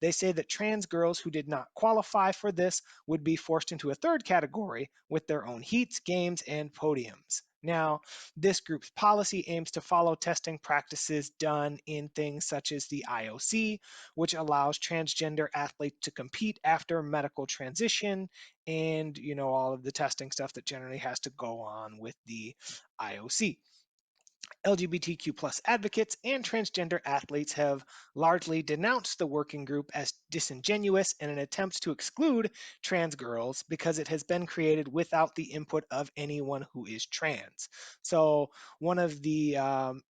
They say that trans girls who did not qualify for this would be forced into a third category with their own heats, games, and podiums. Now, this group's policy aims to follow testing practices done in things such as the IOC, which allows transgender athletes to compete after medical transition and, all of the testing stuff that generally has to go on with the IOC. LGBTQ plus advocates and transgender athletes have largely denounced the working group as disingenuous in an attempt to exclude trans girls because it has been created without the input of anyone who is trans. So one of the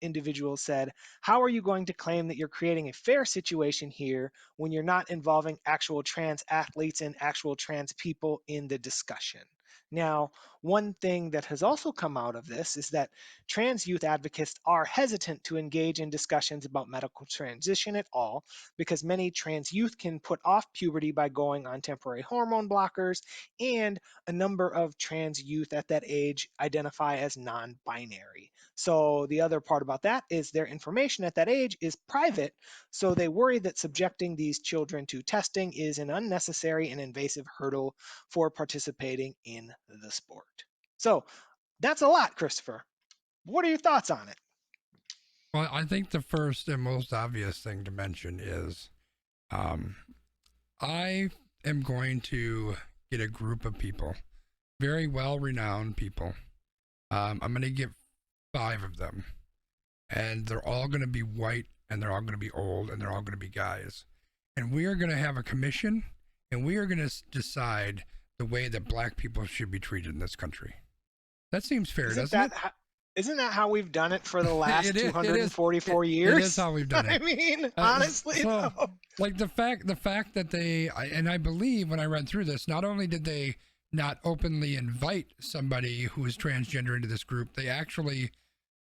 individuals said, "How are you going to claim that you're creating a fair situation here when you're not involving actual trans athletes and actual trans people in the discussion?" Now, one thing that has also come out of this is that trans youth advocates are hesitant to engage in discussions about medical transition at all because many trans youth can put off puberty by going on temporary hormone blockers, and a number of trans youth at that age identify as non-binary. So the other part about that is their information at that age is private, so they worry that subjecting these children to testing is an unnecessary and invasive hurdle for participating in the sport. So that's a lot, Christopher. What are your thoughts on it? Well, I think the first and most obvious thing to mention is I am going to get a group of people, very well-renowned people. I'm going to get 5 of them, and they're all going to be white, and they're all going to be old, and they're all going to be guys. And we are going to have a commission, and we are going to decide the way that black people should be treated in this country. That seems fair, doesn't it? Isn't that how we've done it for the last 244 years? It is how we've done it. I mean, honestly, so, like the fact that they, and I believe when I read through this, not only did they not openly invite somebody who is transgender into this group, they actually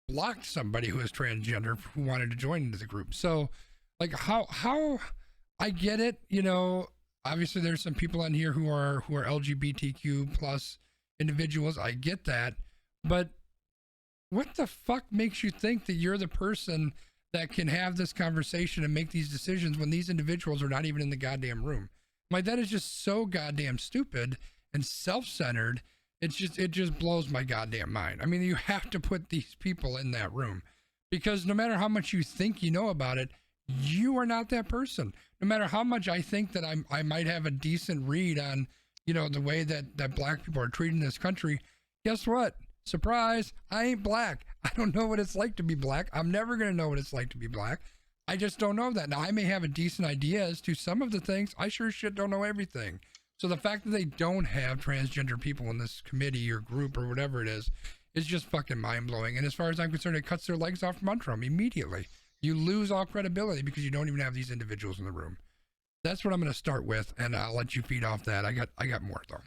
blocked somebody who is transgender who wanted to join into the group. So, like, how I get it, obviously there's some people on here who are LGBTQ plus individuals. I get that, but what the fuck makes you think that you're the person that can have this conversation and make these decisions when these individuals are not even in the goddamn room? Like, that is just so goddamn stupid and self-centered. It just blows my goddamn mind. I mean, you have to put these people in that room because no matter how much you think you know about it, you are not that person. No matter how much I think that I might have a decent read on, the way that black people are treated in this country, guess what? Surprise, I ain't black. I don't know what it's like to be black. I'm never going to know what it's like to be black. I just don't know that. Now, I may have a decent idea as to some of the things. I sure shit don't know everything. So the fact that they don't have transgender people in this committee or group or whatever it is just fucking mind-blowing. And as far as I'm concerned, it cuts their legs off from under them immediately. You lose all credibility because you don't even have these individuals in the room. That's what I'm going to start with, and I'll let you feed off that. I got more, though.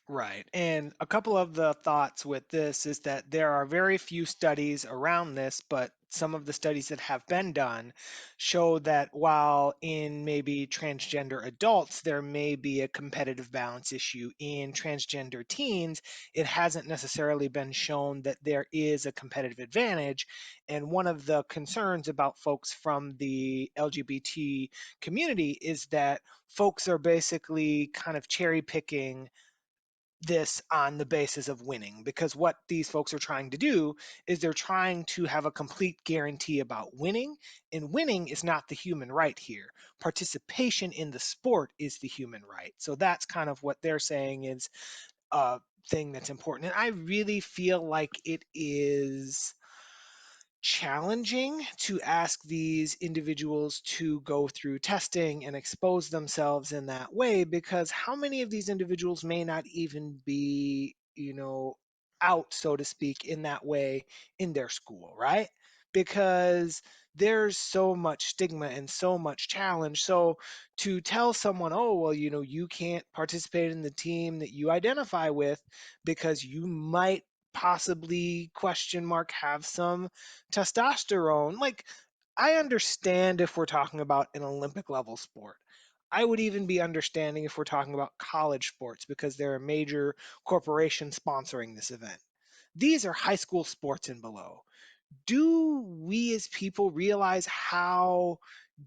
Right. And a couple of the thoughts with this is that there are very few studies around this, but some of the studies that have been done show that while in maybe transgender adults, there may be a competitive balance issue, in transgender teens, it hasn't necessarily been shown that there is a competitive advantage. And one of the concerns about folks from the LGBT community is that folks are basically kind of cherry picking this on the basis of winning, because what these folks are trying to do is they're trying to have a complete guarantee about winning, and winning is not the human right here. Participation in the sport is the human right. So that's kind of what they're saying is a thing that's important, and I really feel like it is challenging to ask these individuals to go through testing and expose themselves in that way, because how many of these individuals may not even be, out, so to speak, in that way in their school, right? Because there's so much stigma and so much challenge. So to tell someone, oh, well, you can't participate in the team that you identify with because you might possibly question mark have some testosterone. Like, I understand if we're talking about an Olympic level sport. I would even be understanding if we're talking about college sports because there are major corporations sponsoring this event. These are high school sports and below. Do we as people realize how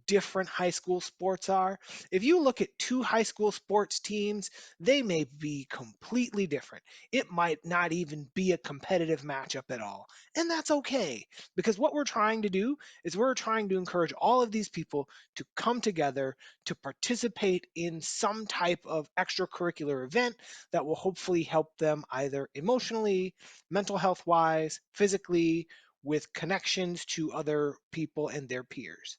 different high school sports are? If you look at two high school sports teams, they may be completely different. It might not even be a competitive matchup at all. And that's okay, because what we're trying to do is we're trying to encourage all of these people to come together to participate in some type of extracurricular event that will hopefully help them either emotionally, mental health wise, physically, with connections to other people and their peers,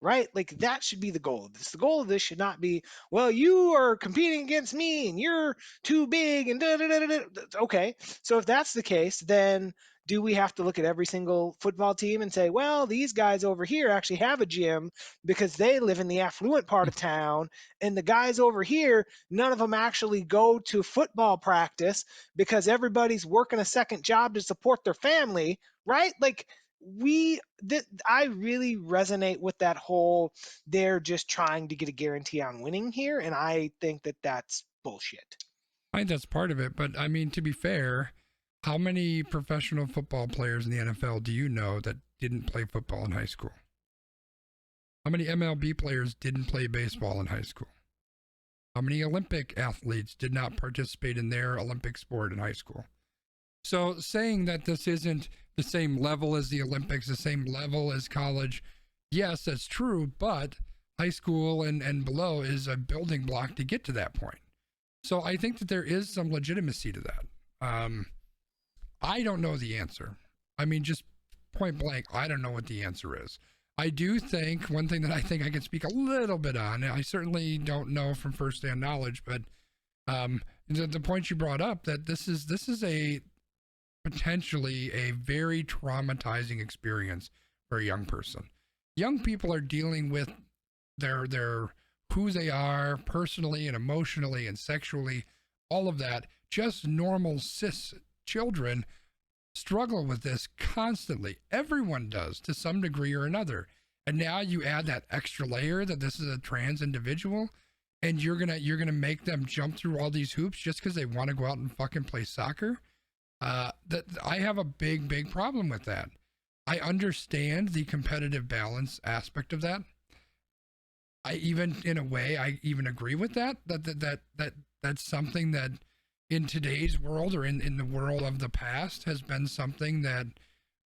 right? Like, that should be the goal of this. The goal of this should not be, well, you are competing against me and you're too big and da da da da. Okay, so if that's the case, then do we have to look at every single football team and say, well, these guys over here actually have a gym because they live in the affluent part of town, and the guys over here, none of them actually go to football practice because everybody's working a second job to support their family, right? Like, I really resonate with that whole, they're just trying to get a guarantee on winning here, and I think that that's bullshit. I think that's part of it. But I mean, to be fair, how many professional football players in the NFL do you know that didn't play football in high school? How many MLB players didn't play baseball in high school? How many Olympic athletes did not participate in their Olympic sport in high school? So saying that this isn't the same level as the Olympics, the same level as college, yes, that's true, but high school and below is a building block to get to that point. So I think that there is some legitimacy to that. I don't know the answer. I mean, just point blank, I don't know what the answer is. I do think one thing that I think I can speak a little bit on, I certainly don't know from firsthand knowledge, but the point you brought up, that this is a potentially a very traumatizing experience for a young person. Young people are dealing with their who they are personally and emotionally and sexually, all of that. Just normal cis children struggle with this constantly. Everyone does to some degree or another. And now you add that extra layer that this is a trans individual, and you're gonna make them jump through all these hoops just because they want to go out and fucking play soccer. That I have a big problem with that. I understand the competitive balance aspect of that. I even, in a way, I even agree with that. That's something that in today's world, or in the world of the past, has been something that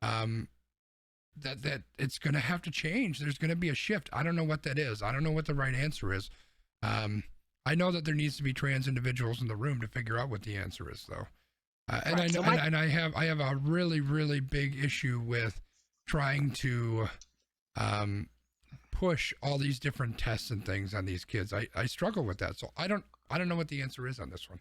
that it's going to have to change. There's going to be a shift. I don't know what that is. I don't know what the right answer is. I know that there needs to be trans individuals in the room to figure out what the answer is, though. And right. I have a really big issue with trying to push all these different tests and things on these kids. I struggle with that. So I don't know what the answer is on this one.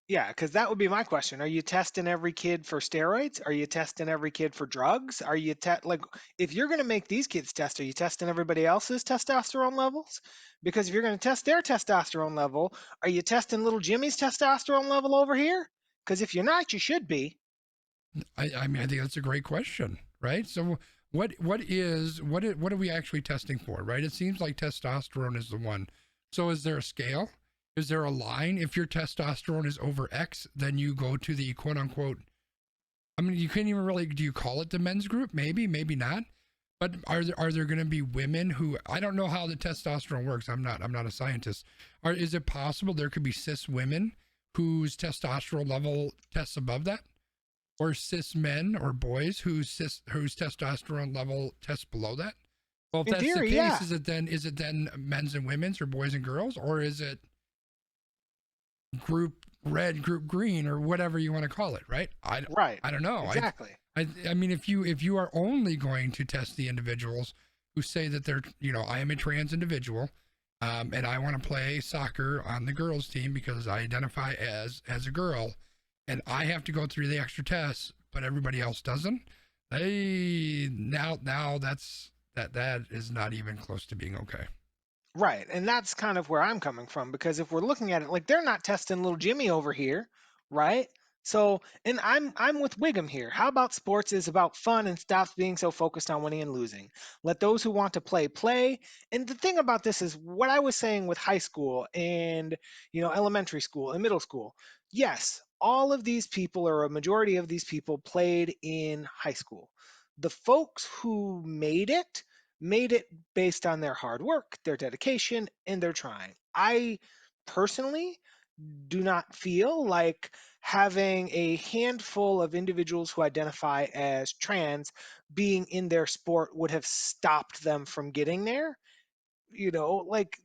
Yeah, because that would be my question. Are you testing every kid for steroids? Are you testing every kid for drugs? Are you like, if you're going to make these kids test, are you testing everybody else's testosterone levels? Because if you're going to test their testosterone level, are you testing little Jimmy's testosterone level over here? Because if you're not, you should be. I mean, I think that's a great question, right? So what are we actually testing for, right? It seems like testosterone is the one. So is there a scale? Is there a line? If your testosterone is over X, then you go to the quote unquote, I mean, you can't even really, do you call it the men's group? Maybe, maybe not. But are there going to be women who, I don't know how the testosterone works. I'm not a scientist. Is it possible there could be cis women whose testosterone level tests above that? Or cis men or boys whose testosterone level tests below that? Well, if In that's the theory, case, yeah. is it then men's and women's or boys and girls, or is it group red, group green, or whatever you want to call it, right? Right. I don't know. Exactly. I mean, if you are only going to test the individuals who say that they're, I am a trans individual, and I want to play soccer on the girls' team because I identify as a girl, and I have to go through the extra tests, but everybody else doesn't. Now that is not even close to being okay. Right. And that's kind of where I'm coming from, because if we're looking at it like, they're not testing little Jimmy over here, right? So, and I'm with Wiggum here. How about sports is about fun and stops being so focused on winning and losing? Let those who want to play play. And the thing about this is what I was saying with high school and, elementary school and middle school. Yes, all of these people, or a majority of these people, played in high school. The folks who made it based on their hard work, their dedication, and their trying. I personally do not feel like having a handful of individuals who identify as trans being in their sport would have stopped them from getting there. Like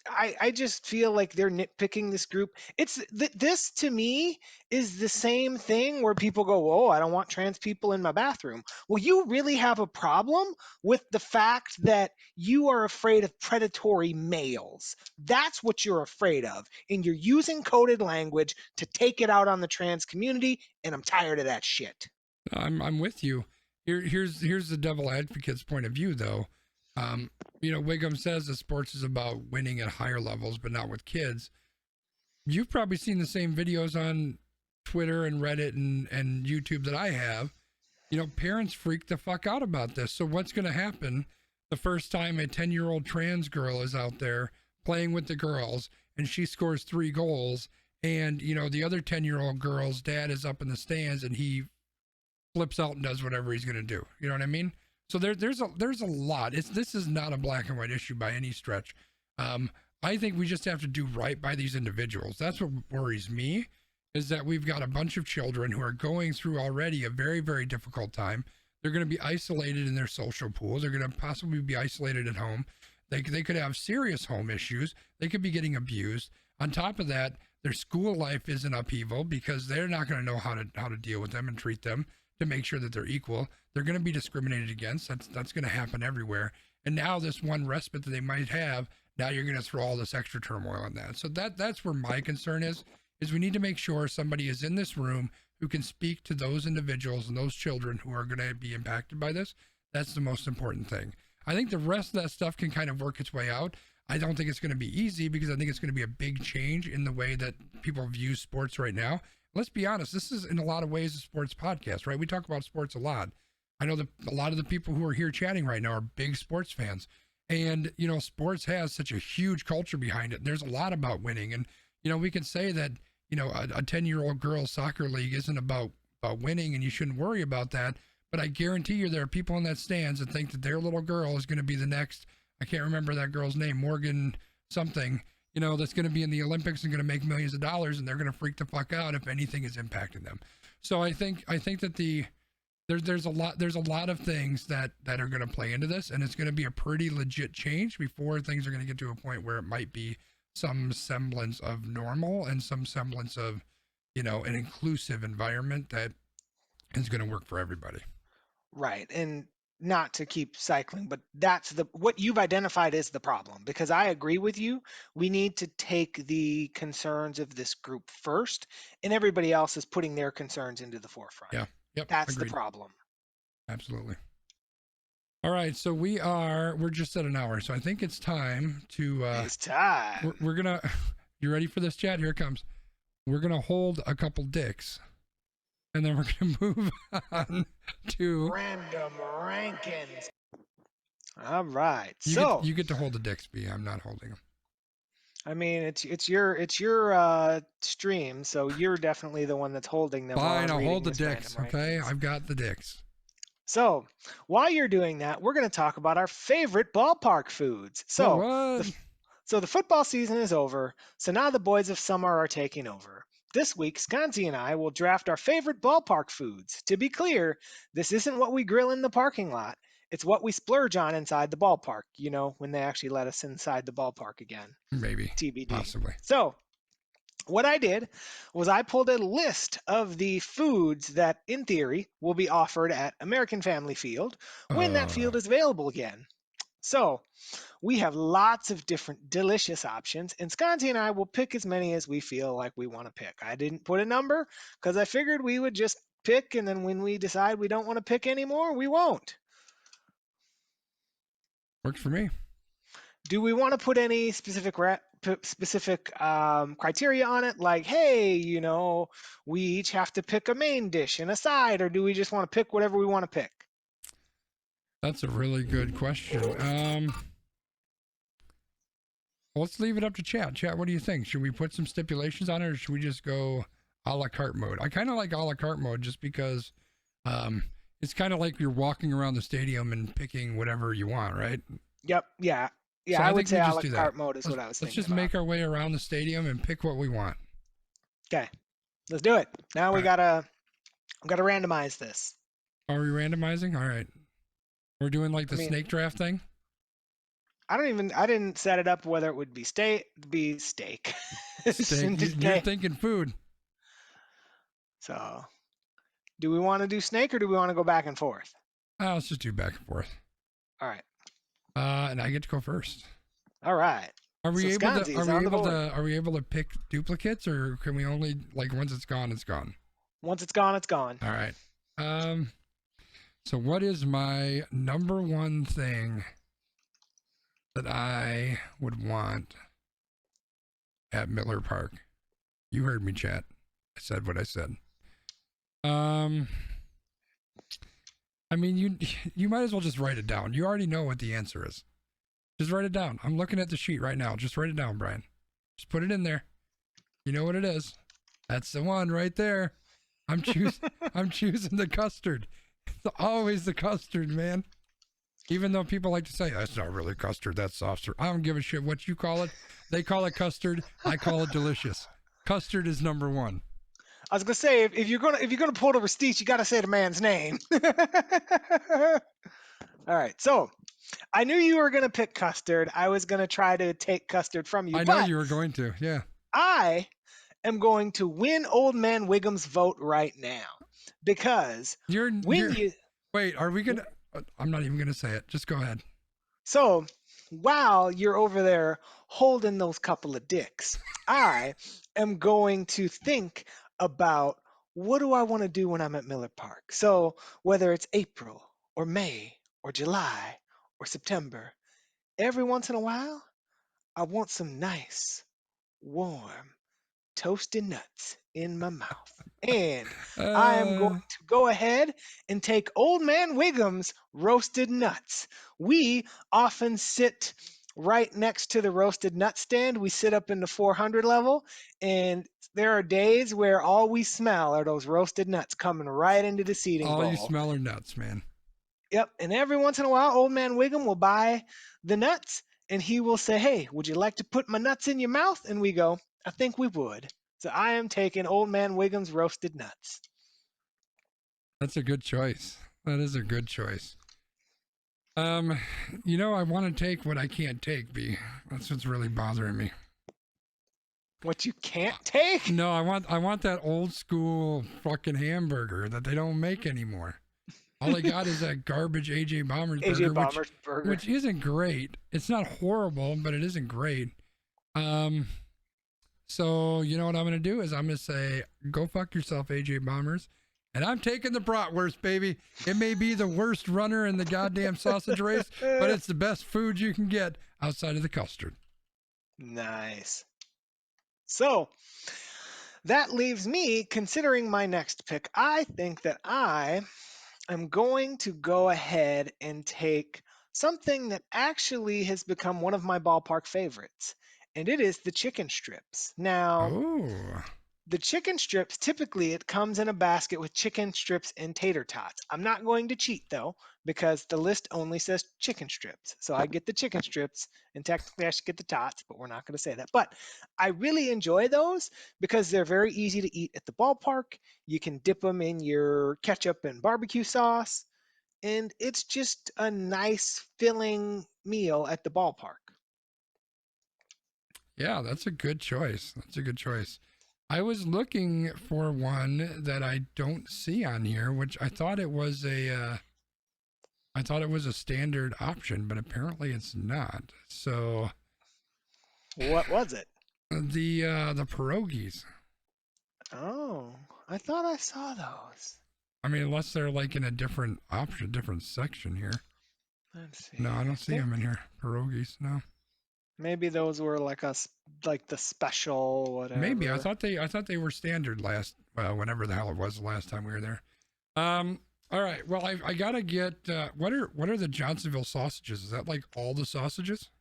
I just feel like they're nitpicking this group. This to me is the same thing where people go, "Oh, I don't want trans people in my bathroom." Well, you really have a problem with the fact that you are afraid of predatory males. That's what you're afraid of, and you're using coded language to take it out on the trans community. And I'm tired of that shit. I'm with you. Here's the devil advocate's point of view, though. Wiggum says that sports is about winning at higher levels, but not with kids. You've probably seen the same videos on Twitter and Reddit and YouTube that I have. Parents freak the fuck out about this. So what's going to happen the first time a 10-year-old trans girl is out there playing with the girls and she scores 3 goals, and the other 10-year-old girl's dad is up in the stands and he flips out and does whatever he's going to do. You know what I mean? So there's a lot. This is not a black and white issue by any stretch. I think we just have to do right by these individuals. That's what worries me, is that we've got a bunch of children who are going through already a very, very difficult time. They're going to be isolated in their social pools. They're going to possibly be isolated at home. They could have serious home issues. They could be getting abused. On top of that, their school life is in upheaval because they're not going to know how to deal with them and treat them to make sure that they're equal. They're going to be discriminated against. That's going to happen everywhere. And now this one respite that they might have, now you're going to throw all this extra turmoil on that. So that's where my concern is we need to make sure somebody is in this room who can speak to those individuals and those children who are going to be impacted by this. That's the most important thing. I think the rest of that stuff can kind of work its way out. I don't think it's going to be easy, because I think it's going to be a big change in the way that people view sports right now. Let's be honest, this is in a lot of ways a sports podcast, right? We talk about sports a lot. I know that a lot of the people who are here chatting right now are big sports fans. And, sports has such a huge culture behind it. There's a lot about winning. And, we can say that, a 10-year-old girls soccer league isn't about winning, and you shouldn't worry about that. But I guarantee you there are people in that stands that think that their little girl is going to be the next, I can't remember that girl's name, Morgan something, that's going to be in the Olympics and going to make millions of dollars, and they're going to freak the fuck out if anything is impacting them. So I think that there's a lot of things that are going to play into this, and it's going to be a pretty legit change before things are going to get to a point where it might be some semblance of normal and some semblance of, an inclusive environment that is going to work for everybody. Right. And not to keep cycling, but that's what you've identified is the problem, because I agree with you. We need to take the concerns of this group first, and everybody else is putting their concerns into the forefront. Yeah. Yep. That's agreed. the problem. Absolutely. All right, so we're just at an hour, so I think it's time to It's time. we're gonna you ready for this, chat? Here it comes. We're gonna hold a couple dicks, and then we're gonna move on to Random rankings. All right. you get to hold the dicks, B. I'm not holding them. I mean, it's your stream, so you're definitely the one that's holding them. Fine, I'll hold the dicks. Okay, I've got the dicks. So while you're doing that, we're going to talk about our favorite ballpark foods. So the football season is over, so now the boys of summer are taking over. This week, Sconzi and I will draft our favorite ballpark foods. To be clear, this isn't what we grill in the parking lot. It's what we splurge on inside the ballpark, you know, when they actually let us inside the ballpark again. Maybe. TBD. Possibly. So what I did was I pulled a list of the foods that, in theory, will be offered at American Family Field when that field is available again. So we have lots of different delicious options, and Sconzi and I will pick as many as we feel like we want to pick. I didn't put a number because I figured we would just pick, and then when we decide we don't want to pick anymore, we won't. Works for me. Do we want to put any specific criteria on it? Like, hey, you know, we each have to pick a main dish and a side, or do we just want to pick whatever we want to pick? That's a really good question. Let's leave it up to chat. Chat, what do you think? Should we put some stipulations on it, or should we just go a la carte mode? I kind of like a la carte mode just because it's kind of like you're walking around the stadium and picking whatever you want, right? Yep. Yeah. Yeah, So I would say a just la do that. carte mode is what I was Let's thinking just about. make our way around the stadium and pick what we want. Okay, let's do it. Now we gotta randomize this. Are we randomizing? All right. We're doing like the snake draft thing. I didn't set it up whether it would be steak. Steak. You're thinking food. So, do we want to do snake or do we want to go back and forth? Let's just do back and forth. All right. And I get to go first. All right. Are we able to pick duplicates, or can we only, like, once it's gone, it's gone? Once it's gone, it's gone. All right. So what is my number one thing that I would want at Miller Park? You heard me, chat. I said what I said. I mean, you might as well just write it down. You already know what the answer is. Just write it down. I'm looking at the sheet right now. Just write it down, Brian. Just put it in there. You know what it is. That's the one right there. I'm choosing the custard. It's always the custard, man. Even though people like to say, that's not really custard, that's soft serve. I don't give a shit what you call it. They call it custard. I call it delicious. Custard is number one. I was gonna say, if you're gonna pull the receipt, you gotta say the man's name. All right, so I knew you were gonna pick custard. I was gonna try to take custard from you. I know you were going to, yeah. I am going to win Old Man Wiggum's vote right now because wait, are we gonna? I'm not even gonna say it. Just go ahead. So while you're over there holding those couple of dicks, I am going to think about what do I want to do when I'm at Miller Park. So whether it's April or May or July or September, every once in a while, I want some nice, warm, toasted nuts in my mouth. And I am going to go ahead and take Old Man Wiggum's roasted nuts. We often sit right next to the roasted nut stand. We sit up in the 400 level, and there are days where all we smell are those roasted nuts coming right into the seating bowl. All you smell are nuts, man. Yep. And every once in a while, Old Man Wiggum will buy the nuts, and he will say, hey, would you like to put my nuts in your mouth? And we go, I think we would. So I am taking Old Man Wiggum's roasted nuts. That's a good choice. That is a good choice. You know, I want to take what I can't take, B. That's what's really bothering me. What you can't take? No, I want that old school fucking hamburger that they don't make anymore. All I got is that garbage AJ Bombers burger, AJ Bomber's burger. which isn't great. It's not horrible, but it isn't great. So you know what I'm gonna do is I'm gonna say, go fuck yourself, AJ Bombers. And I'm taking the bratwurst, baby. It may be the worst runner in the goddamn sausage race, but it's the best food you can get outside of the custard. Nice. So that leaves me considering my next pick. I think that I am going to go ahead and take something that actually has become one of my ballpark favorites, and it is the chicken strips. Now, Oh, the chicken strips, typically it comes in a basket with chicken strips and tater tots. I'm not going to cheat though, because the list only says chicken strips. So I get the chicken strips, and technically I should get the tots, but we're not going to say that. But I really enjoy those because they're very easy to eat at the ballpark. You can dip them in your ketchup and barbecue sauce, and it's just a nice filling meal at the ballpark. yeah, that's a good choice. That's a good choice. I was looking for one that I don't see on here, which I thought it was a standard option, but apparently it's not. So What was it? the pierogies. Oh, I thought I saw those. I mean, unless they're like in a different option, different section here. Let's see. No, I don't see think them in here. Pierogies, no. Maybe those were like like the special whatever. Maybe I thought they were standard whenever the hell it was the last time we were there. All right. Well, I gotta get what are the Johnsonville sausages? Is that like all the sausages?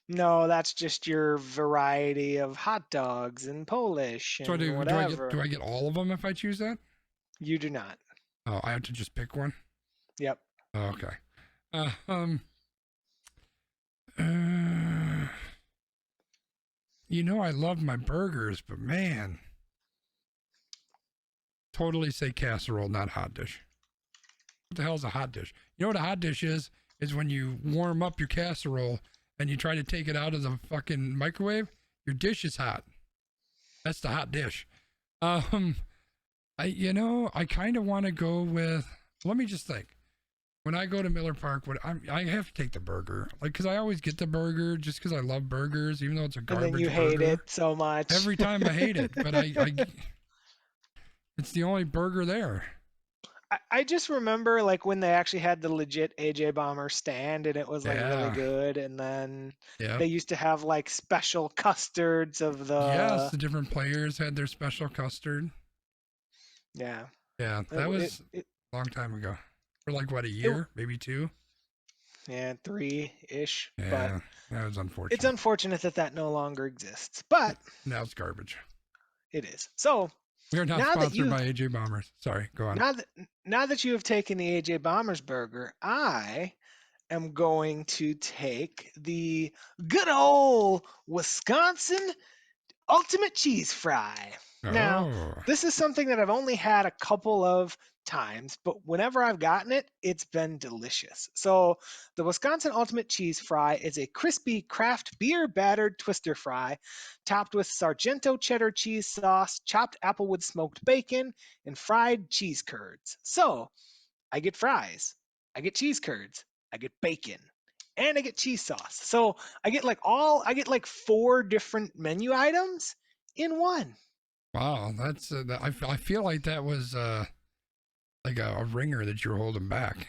No, that's just your variety of hot dogs and Polish and So whatever. do I get all of them if I choose that? You do not. Oh, I have to just pick one. Yep. Oh, okay. You know I love my burgers, but man, totally say casserole, not hot dish. What the hell is a hot dish? You know what a hot dish is? Is when you warm up your casserole and you try to take it out of the fucking microwave, your dish is hot. That's the hot dish. I kind of want to go with, let me just think. When I go to Miller Park, I have to take the burger, like, because I always get the burger just because I love burgers, even though it's a garbage And then you burger. hate it so much. Every time I hate it, but it's the only burger there. I just remember like when they actually had the legit AJ Bomber stand and it was like really Yeah. good, and then Yeah. they used to have like special custards of the Yes, the different players had their special custard. yeah. Yeah, that was a long time ago. For like what, a year, maybe 2. Yeah, 3-ish. Yeah, But that was unfortunate. it's unfortunate that that no longer exists, but Now it's garbage. it is. So We are not Now that sponsored you- by AJ Bombers. Sorry, go on. now that you have taken the AJ Bombers burger, I am going to take the good old Wisconsin Ultimate Cheese Fry. Now, Oh, this is something that I've only had a couple of times, but whenever I've gotten it, it's been delicious. So, the Wisconsin Ultimate Cheese Fry is a crispy craft beer battered twister fry topped with Sargento cheddar cheese sauce, chopped applewood smoked bacon, and fried cheese curds. So, I get fries, I get cheese curds, I get bacon, and I get cheese sauce. So, I get like 4 different menu items in one. wow. That's I feel like that was like a ringer that you were holding back.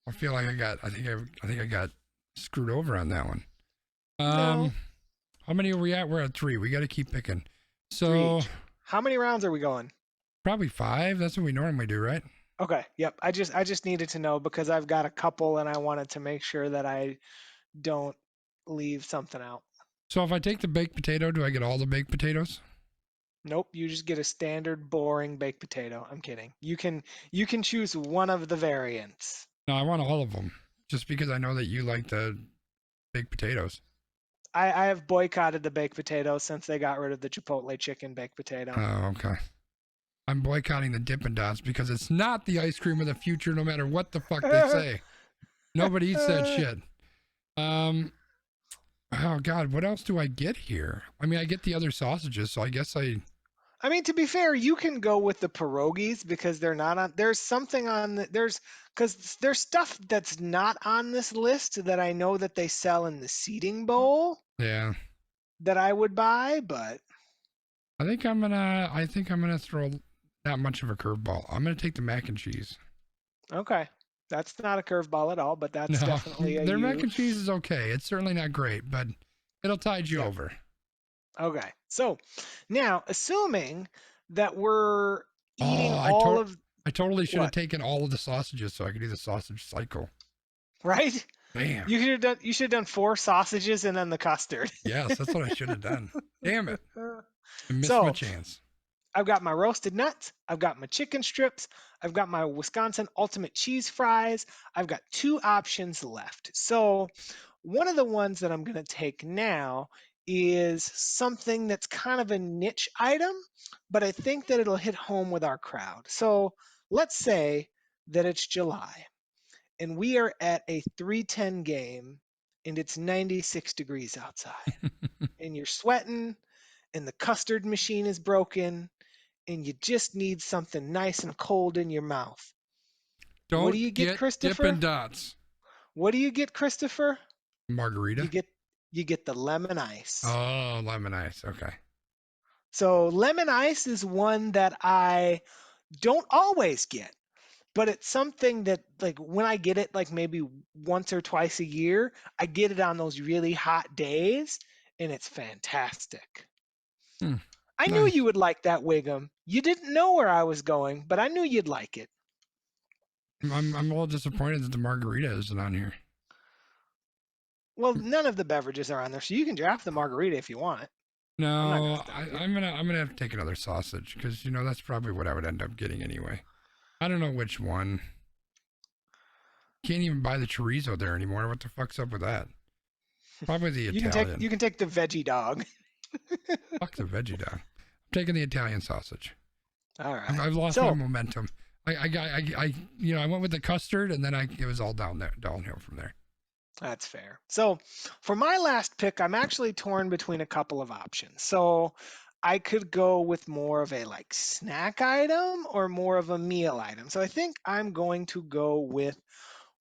I feel like I think I got screwed over on that one. No. How many are we at? We're at 3. We got to keep picking. 3 So each. How many rounds are we going? probably 5. That's what we normally do, right? Okay. Yep. I just needed to know because I've got a couple and I wanted to make sure that I don't leave something out. So if I take the baked potato, do I get all the baked potatoes? Nope, you just get a standard boring baked potato. I'm kidding. You can choose one of the variants. No, I want all of them, just because I know that you like the baked potatoes. I have boycotted the baked potato since they got rid of the Chipotle chicken baked potato. Oh, okay. I'm boycotting the Dippin' Dots because it's not the ice cream of the future, no matter what the fuck they say. Nobody eats that shit. Oh God, what else do I get here? I mean, I get the other sausages, so I guess I I mean, to be fair, you can go with the pierogies because they're not on. There's something on because there's stuff that's not on this list that I know that they sell in the seating bowl Yeah. that I would buy, but I think I'm gonna throw not much of a curveball. I'm gonna take the mac and cheese. okay. That's not a curveball at all, but that's No, definitely a their you. mac and cheese is okay. It's certainly not great, but it'll tide you Yep. over. Okay. So now, assuming that we're eating Oh, all of I totally should have what, taken all of the sausages so I could do the sausage cycle. right? Damn. You should have done 4 sausages and then the custard. Yes, that's what I should have done. Damn it. I missed So my chance. I've got my roasted nuts. I've got my chicken strips. I've got my Wisconsin Ultimate Cheese Fries. I've got 2 options left. So one of the ones that I'm going to take now is something that's kind of a niche item, but I think that it'll hit home with our crowd. So let's say that it's July and we are at a 3:10 game and it's 96 degrees outside and you're sweating and the custard machine is broken and you just need something nice and cold in your mouth. What do you Don't get, get Christopher? Dippin' Dots. What do you get, Christopher? Margarita? You get the lemon ice. Oh, lemon ice. Okay. So lemon ice is one that I don't always get, but it's something that like when I get it like maybe once or twice a year, I get it on those really hot days and it's fantastic. Hmm, I knew nice. you would like that, Wiggum. You didn't know where I was going, but I knew you'd like it. I'm a little disappointed that the margarita isn't on here. Well, none of the beverages are on there, so you can draft the margarita if you want it. I'm not gonna No, stop you. I'm gonna have to take another sausage because that's probably what I would end up getting anyway. I don't know which one. Can't even buy the chorizo there anymore. What the fuck's up with that? Probably the Italian. You can take the veggie dog. Fuck the veggie dog. I'm taking the Italian sausage. All right. I've lost my momentum. I went with the custard and then it was all downhill from there. That's fair. So for my last pick, I'm actually torn between a couple of options. So I could go with more of a like snack item or more of a meal item. So I think I'm going to go with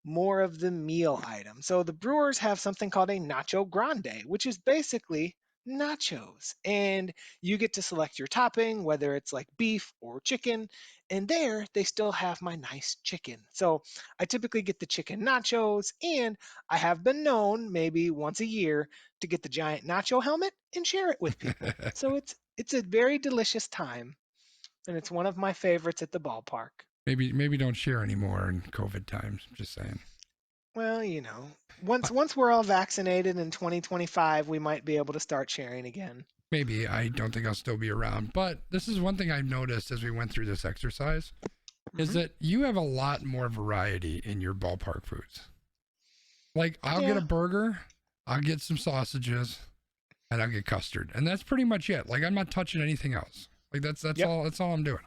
more of the meal item. So the Brewers have something called a Nacho Grande, which is basically nachos. And you get to select your topping, whether it's like beef or chicken. And there they still have my nice chicken. So I typically get the chicken nachos, and I have been known maybe once a year to get the giant nacho helmet and share it with people. So it's a very delicious time. And it's one of my favorites at the ballpark. Maybe don't share anymore in COVID times. I'm just saying. Well, once we're all vaccinated in 2025, we might be able to start sharing again. Maybe. I don't think I'll still be around. But this is one thing I've noticed as we went through this exercise is that you have a lot more variety in your ballpark foods. Like I'll get a burger, I'll get some sausages, and I'll get custard. And that's pretty much it. Like I'm not touching anything else. Like that's all I'm doing.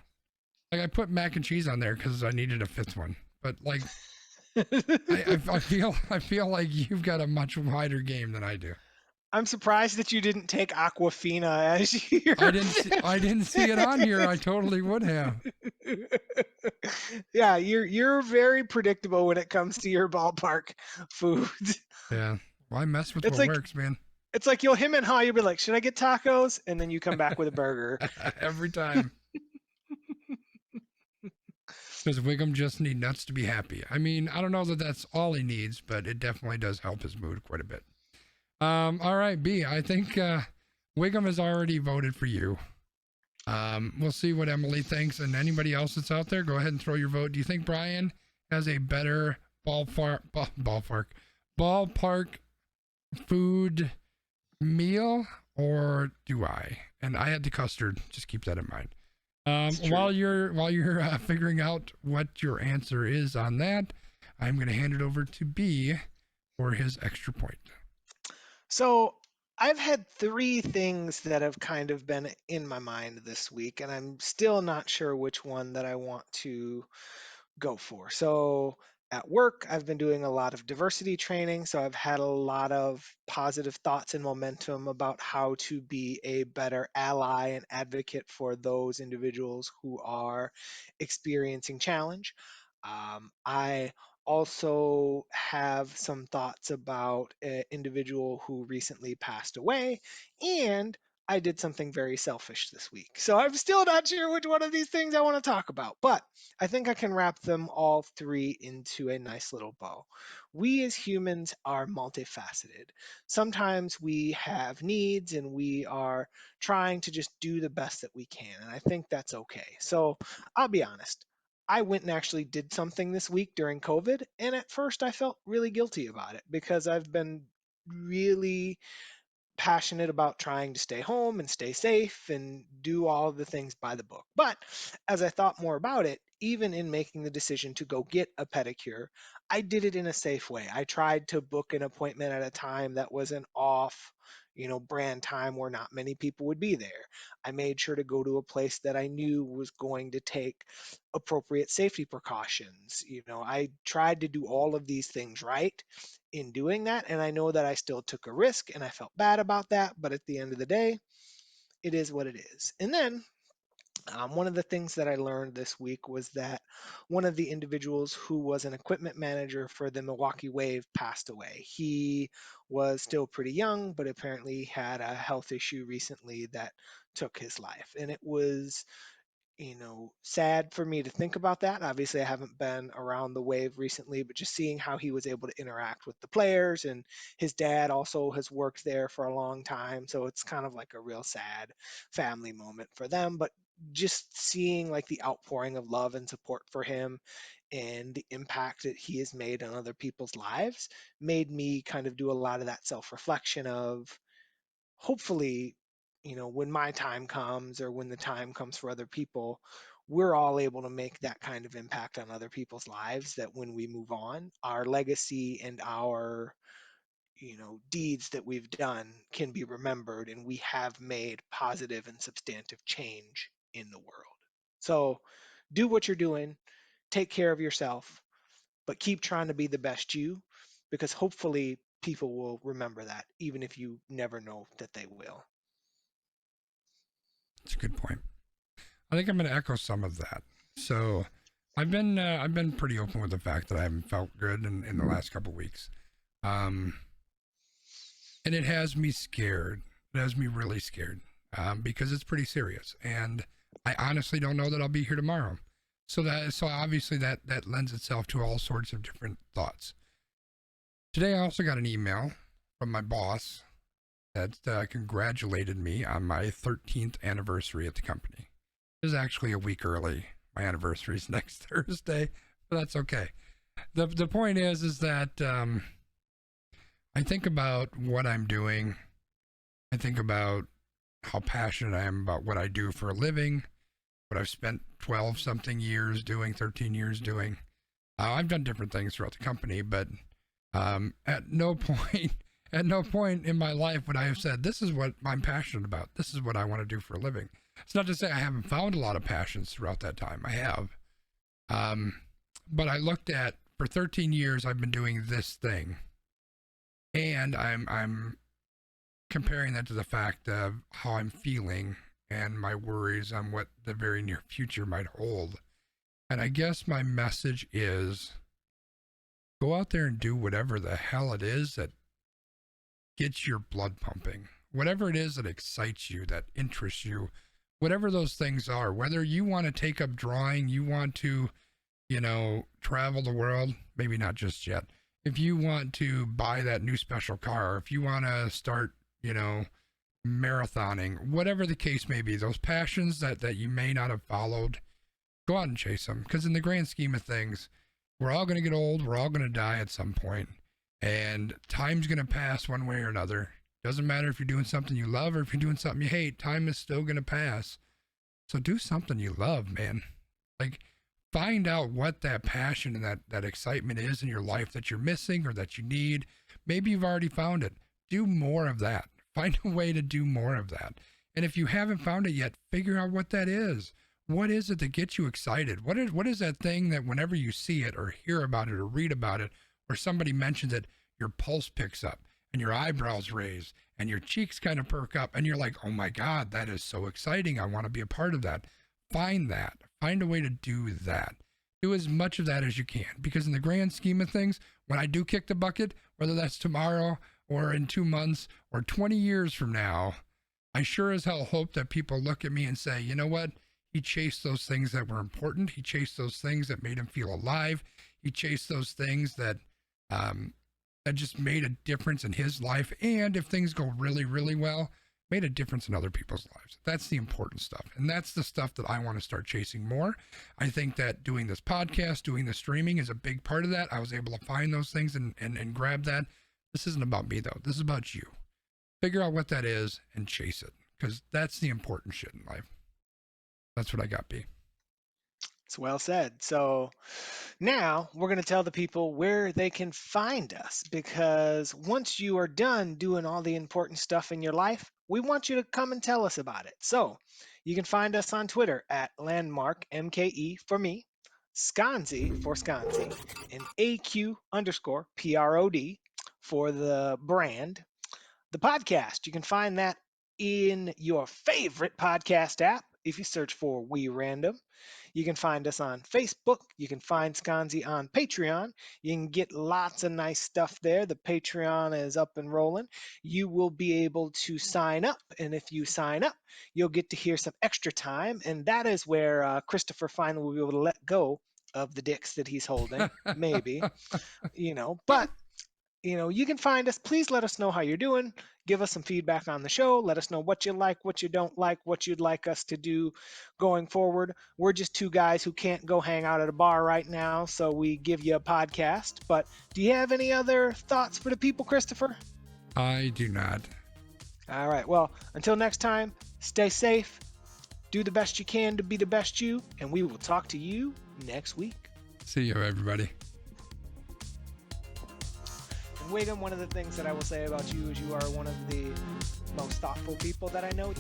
Like I put mac and cheese on there because I needed a 5th one. But like I feel like you've got a much wider game than I do. I'm surprised that you didn't take Aquafina as your I didn't see it on here. I totally would have. Yeah, you're very predictable when it comes to your ballpark foods. Yeah. Well, I mess with It's what like- works, man. It's like you'll him and haw, you'll be like, should I get tacos? And then you come back with a burger. Every time. Does Wiggum just need nuts to be happy? I mean, I don't know that that's all he needs, but it definitely does help his mood quite a bit. All right, B, I think Wiggum has already voted for you. We'll see what Emily thinks, and anybody else that's out there, go ahead and throw your vote. Do you think Brian has a better ballpark food meal, or do I? And I had the custard. Just keep that in mind. While you're figuring out what your answer is on that, I'm going to hand it over to B for his extra point. So I've had 3 things that have kind of been in my mind this week, and I'm still not sure which one that I want to go for. So At work, I've been doing a lot of diversity training, so I've had a lot of positive thoughts and momentum about how to be a better ally and advocate for those individuals who are experiencing challenge. I also have some thoughts about an individual who recently passed away, and I did something very selfish this week. So I'm still not sure which one of these things I want to talk about, but I think I can wrap them all three into a nice little bow. We as humans are multifaceted. Sometimes we have needs and we are trying to just do the best that we can, and I think that's okay. So I'll be honest. I went and actually did something this week during COVID, and at first I felt really guilty about it because I've been really passionate about trying to stay home and stay safe and do all the things by the book. But as I thought more about it, even in making the decision to go get a pedicure, I did it in a safe way. I tried to book an appointment at a time that was an off, brand time where not many people would be there. I made sure to go to a place that I knew was going to take appropriate safety precautions. I tried to do all of these things right in doing that. And I know that I still took a risk and I felt bad about that. But at the end of the day, it is what it is. And then one of the things that I learned this week was that one of the individuals who was an equipment manager for the Milwaukee Wave passed away. He was still pretty young, but apparently had a health issue recently that took his life. And it was sad for me to think about that. Obviously, I haven't been around the Wave recently, but just seeing how he was able to interact with the players, and his dad also has worked there for a long time, so it's kind of like a real sad family moment for them. But just seeing like the outpouring of love and support for him and the impact that he has made on other people's lives made me kind of do a lot of that self-reflection of hopefully, when my time comes or when the time comes for other people, we're all able to make that kind of impact on other people's lives that when we move on, our legacy and our, deeds that we've done can be remembered and we have made positive and substantive change in the world. So do what you're doing, take care of yourself, but keep trying to be the best you because hopefully people will remember that even if you never know that they will. That's a good point. I think I'm going to echo some of that. So I've been pretty open with the fact that I haven't felt good in the last couple of weeks. And it has me scared. It has me really scared because it's pretty serious. And I honestly don't know that I'll be here tomorrow. So obviously that lends itself to all sorts of different thoughts. Today I also got an email from my boss that congratulated me on my 13th anniversary at the company. It is actually a week early. My anniversary is next Thursday, but that's okay. The point is that I think about what I'm doing. I think about how passionate I am about what I do for a living, what I've spent 12 something years doing, 13 years doing. I've done different things throughout the company, but at no point in my life would I have said, this is what I'm passionate about. This is what I want to do for a living. It's not to say I haven't found a lot of passions throughout that time. I have. But I looked at, for 13 years, I've been doing this thing. And I'm comparing that to the fact of how I'm feeling and my worries on what the very near future might hold. And I guess my message is, go out there and do whatever the hell it is that gets your blood pumping. Whatever it is that excites you, that interests you, whatever those things are, whether you want to take up drawing, you want to, travel the world, maybe not just yet. If you want to buy that new special car, if you want to start, marathoning, whatever the case may be, those passions that you may not have followed, go out and chase them. Because in the grand scheme of things, we're all going to get old. We're all going to die at some point. And time's going to pass one way or another. Doesn't matter if you're doing something you love or if you're doing something you hate, time is still going to pass. So do something you love, man. Like, find out what that passion and that excitement is in your life that you're missing or that you need. Maybe you've already found it. Do more of that. Find a way to do more of that. And if you haven't found it yet, figure out what that is. what is it that gets you excited? What is that thing that whenever you see it or hear about it or read about it or somebody mentions it, your pulse picks up and your eyebrows raise and your cheeks kind of perk up and you're like, oh my God, that is so exciting. I want to be a part of that. Find a way to do that. Do as much of that as you can, because in the grand scheme of things, when I do kick the bucket, whether that's tomorrow or in 2 months or 20 years from now, I sure as hell hope that people look at me and say, you know what? He chased those things that were important. He chased those things that made him feel alive. He chased those things that that just made a difference in his life. And if things go really, really well, made a difference in other people's lives. That's the important stuff. And that's the stuff that I want to start chasing more. I think that doing this podcast, doing the streaming is a big part of that. I was able to find those things and grab that. This isn't about me though. This is about you. Figure out what that is and chase it, because that's the important shit in life. That's what I got, B. It's well said. So now we're going to tell the people where they can find us, because once you are done doing all the important stuff in your life, we want you to come and tell us about it. So you can find us on Twitter at landmark MKE for me, Sconzi for Sconzi, and AQ_PROD for the brand. The podcast, you can find that in your favorite podcast app if you search for We Random. You can find us on Facebook. You can find Sconzi on Patreon. You can get lots of nice stuff there. The Patreon is up and rolling. You will be able to sign up. And if you sign up, you'll get to hear some extra time. And that is where Christopher finally will be able to let go of the dicks that he's holding. Maybe, but you can find us. Please let us know how you're doing. Give us some feedback on the show. Let us know what you like, what you don't like, what you'd like us to do going forward. We're just two guys who can't go hang out at a bar right now, so we give you a podcast. But do you have any other thoughts for the people, Christopher? I do not. All right. Well, until next time, stay safe. Do the best you can to be the best you, and we will talk to you next week. See you, everybody. Wiggum, one of the things that I will say about you is you are one of the most thoughtful people that I know.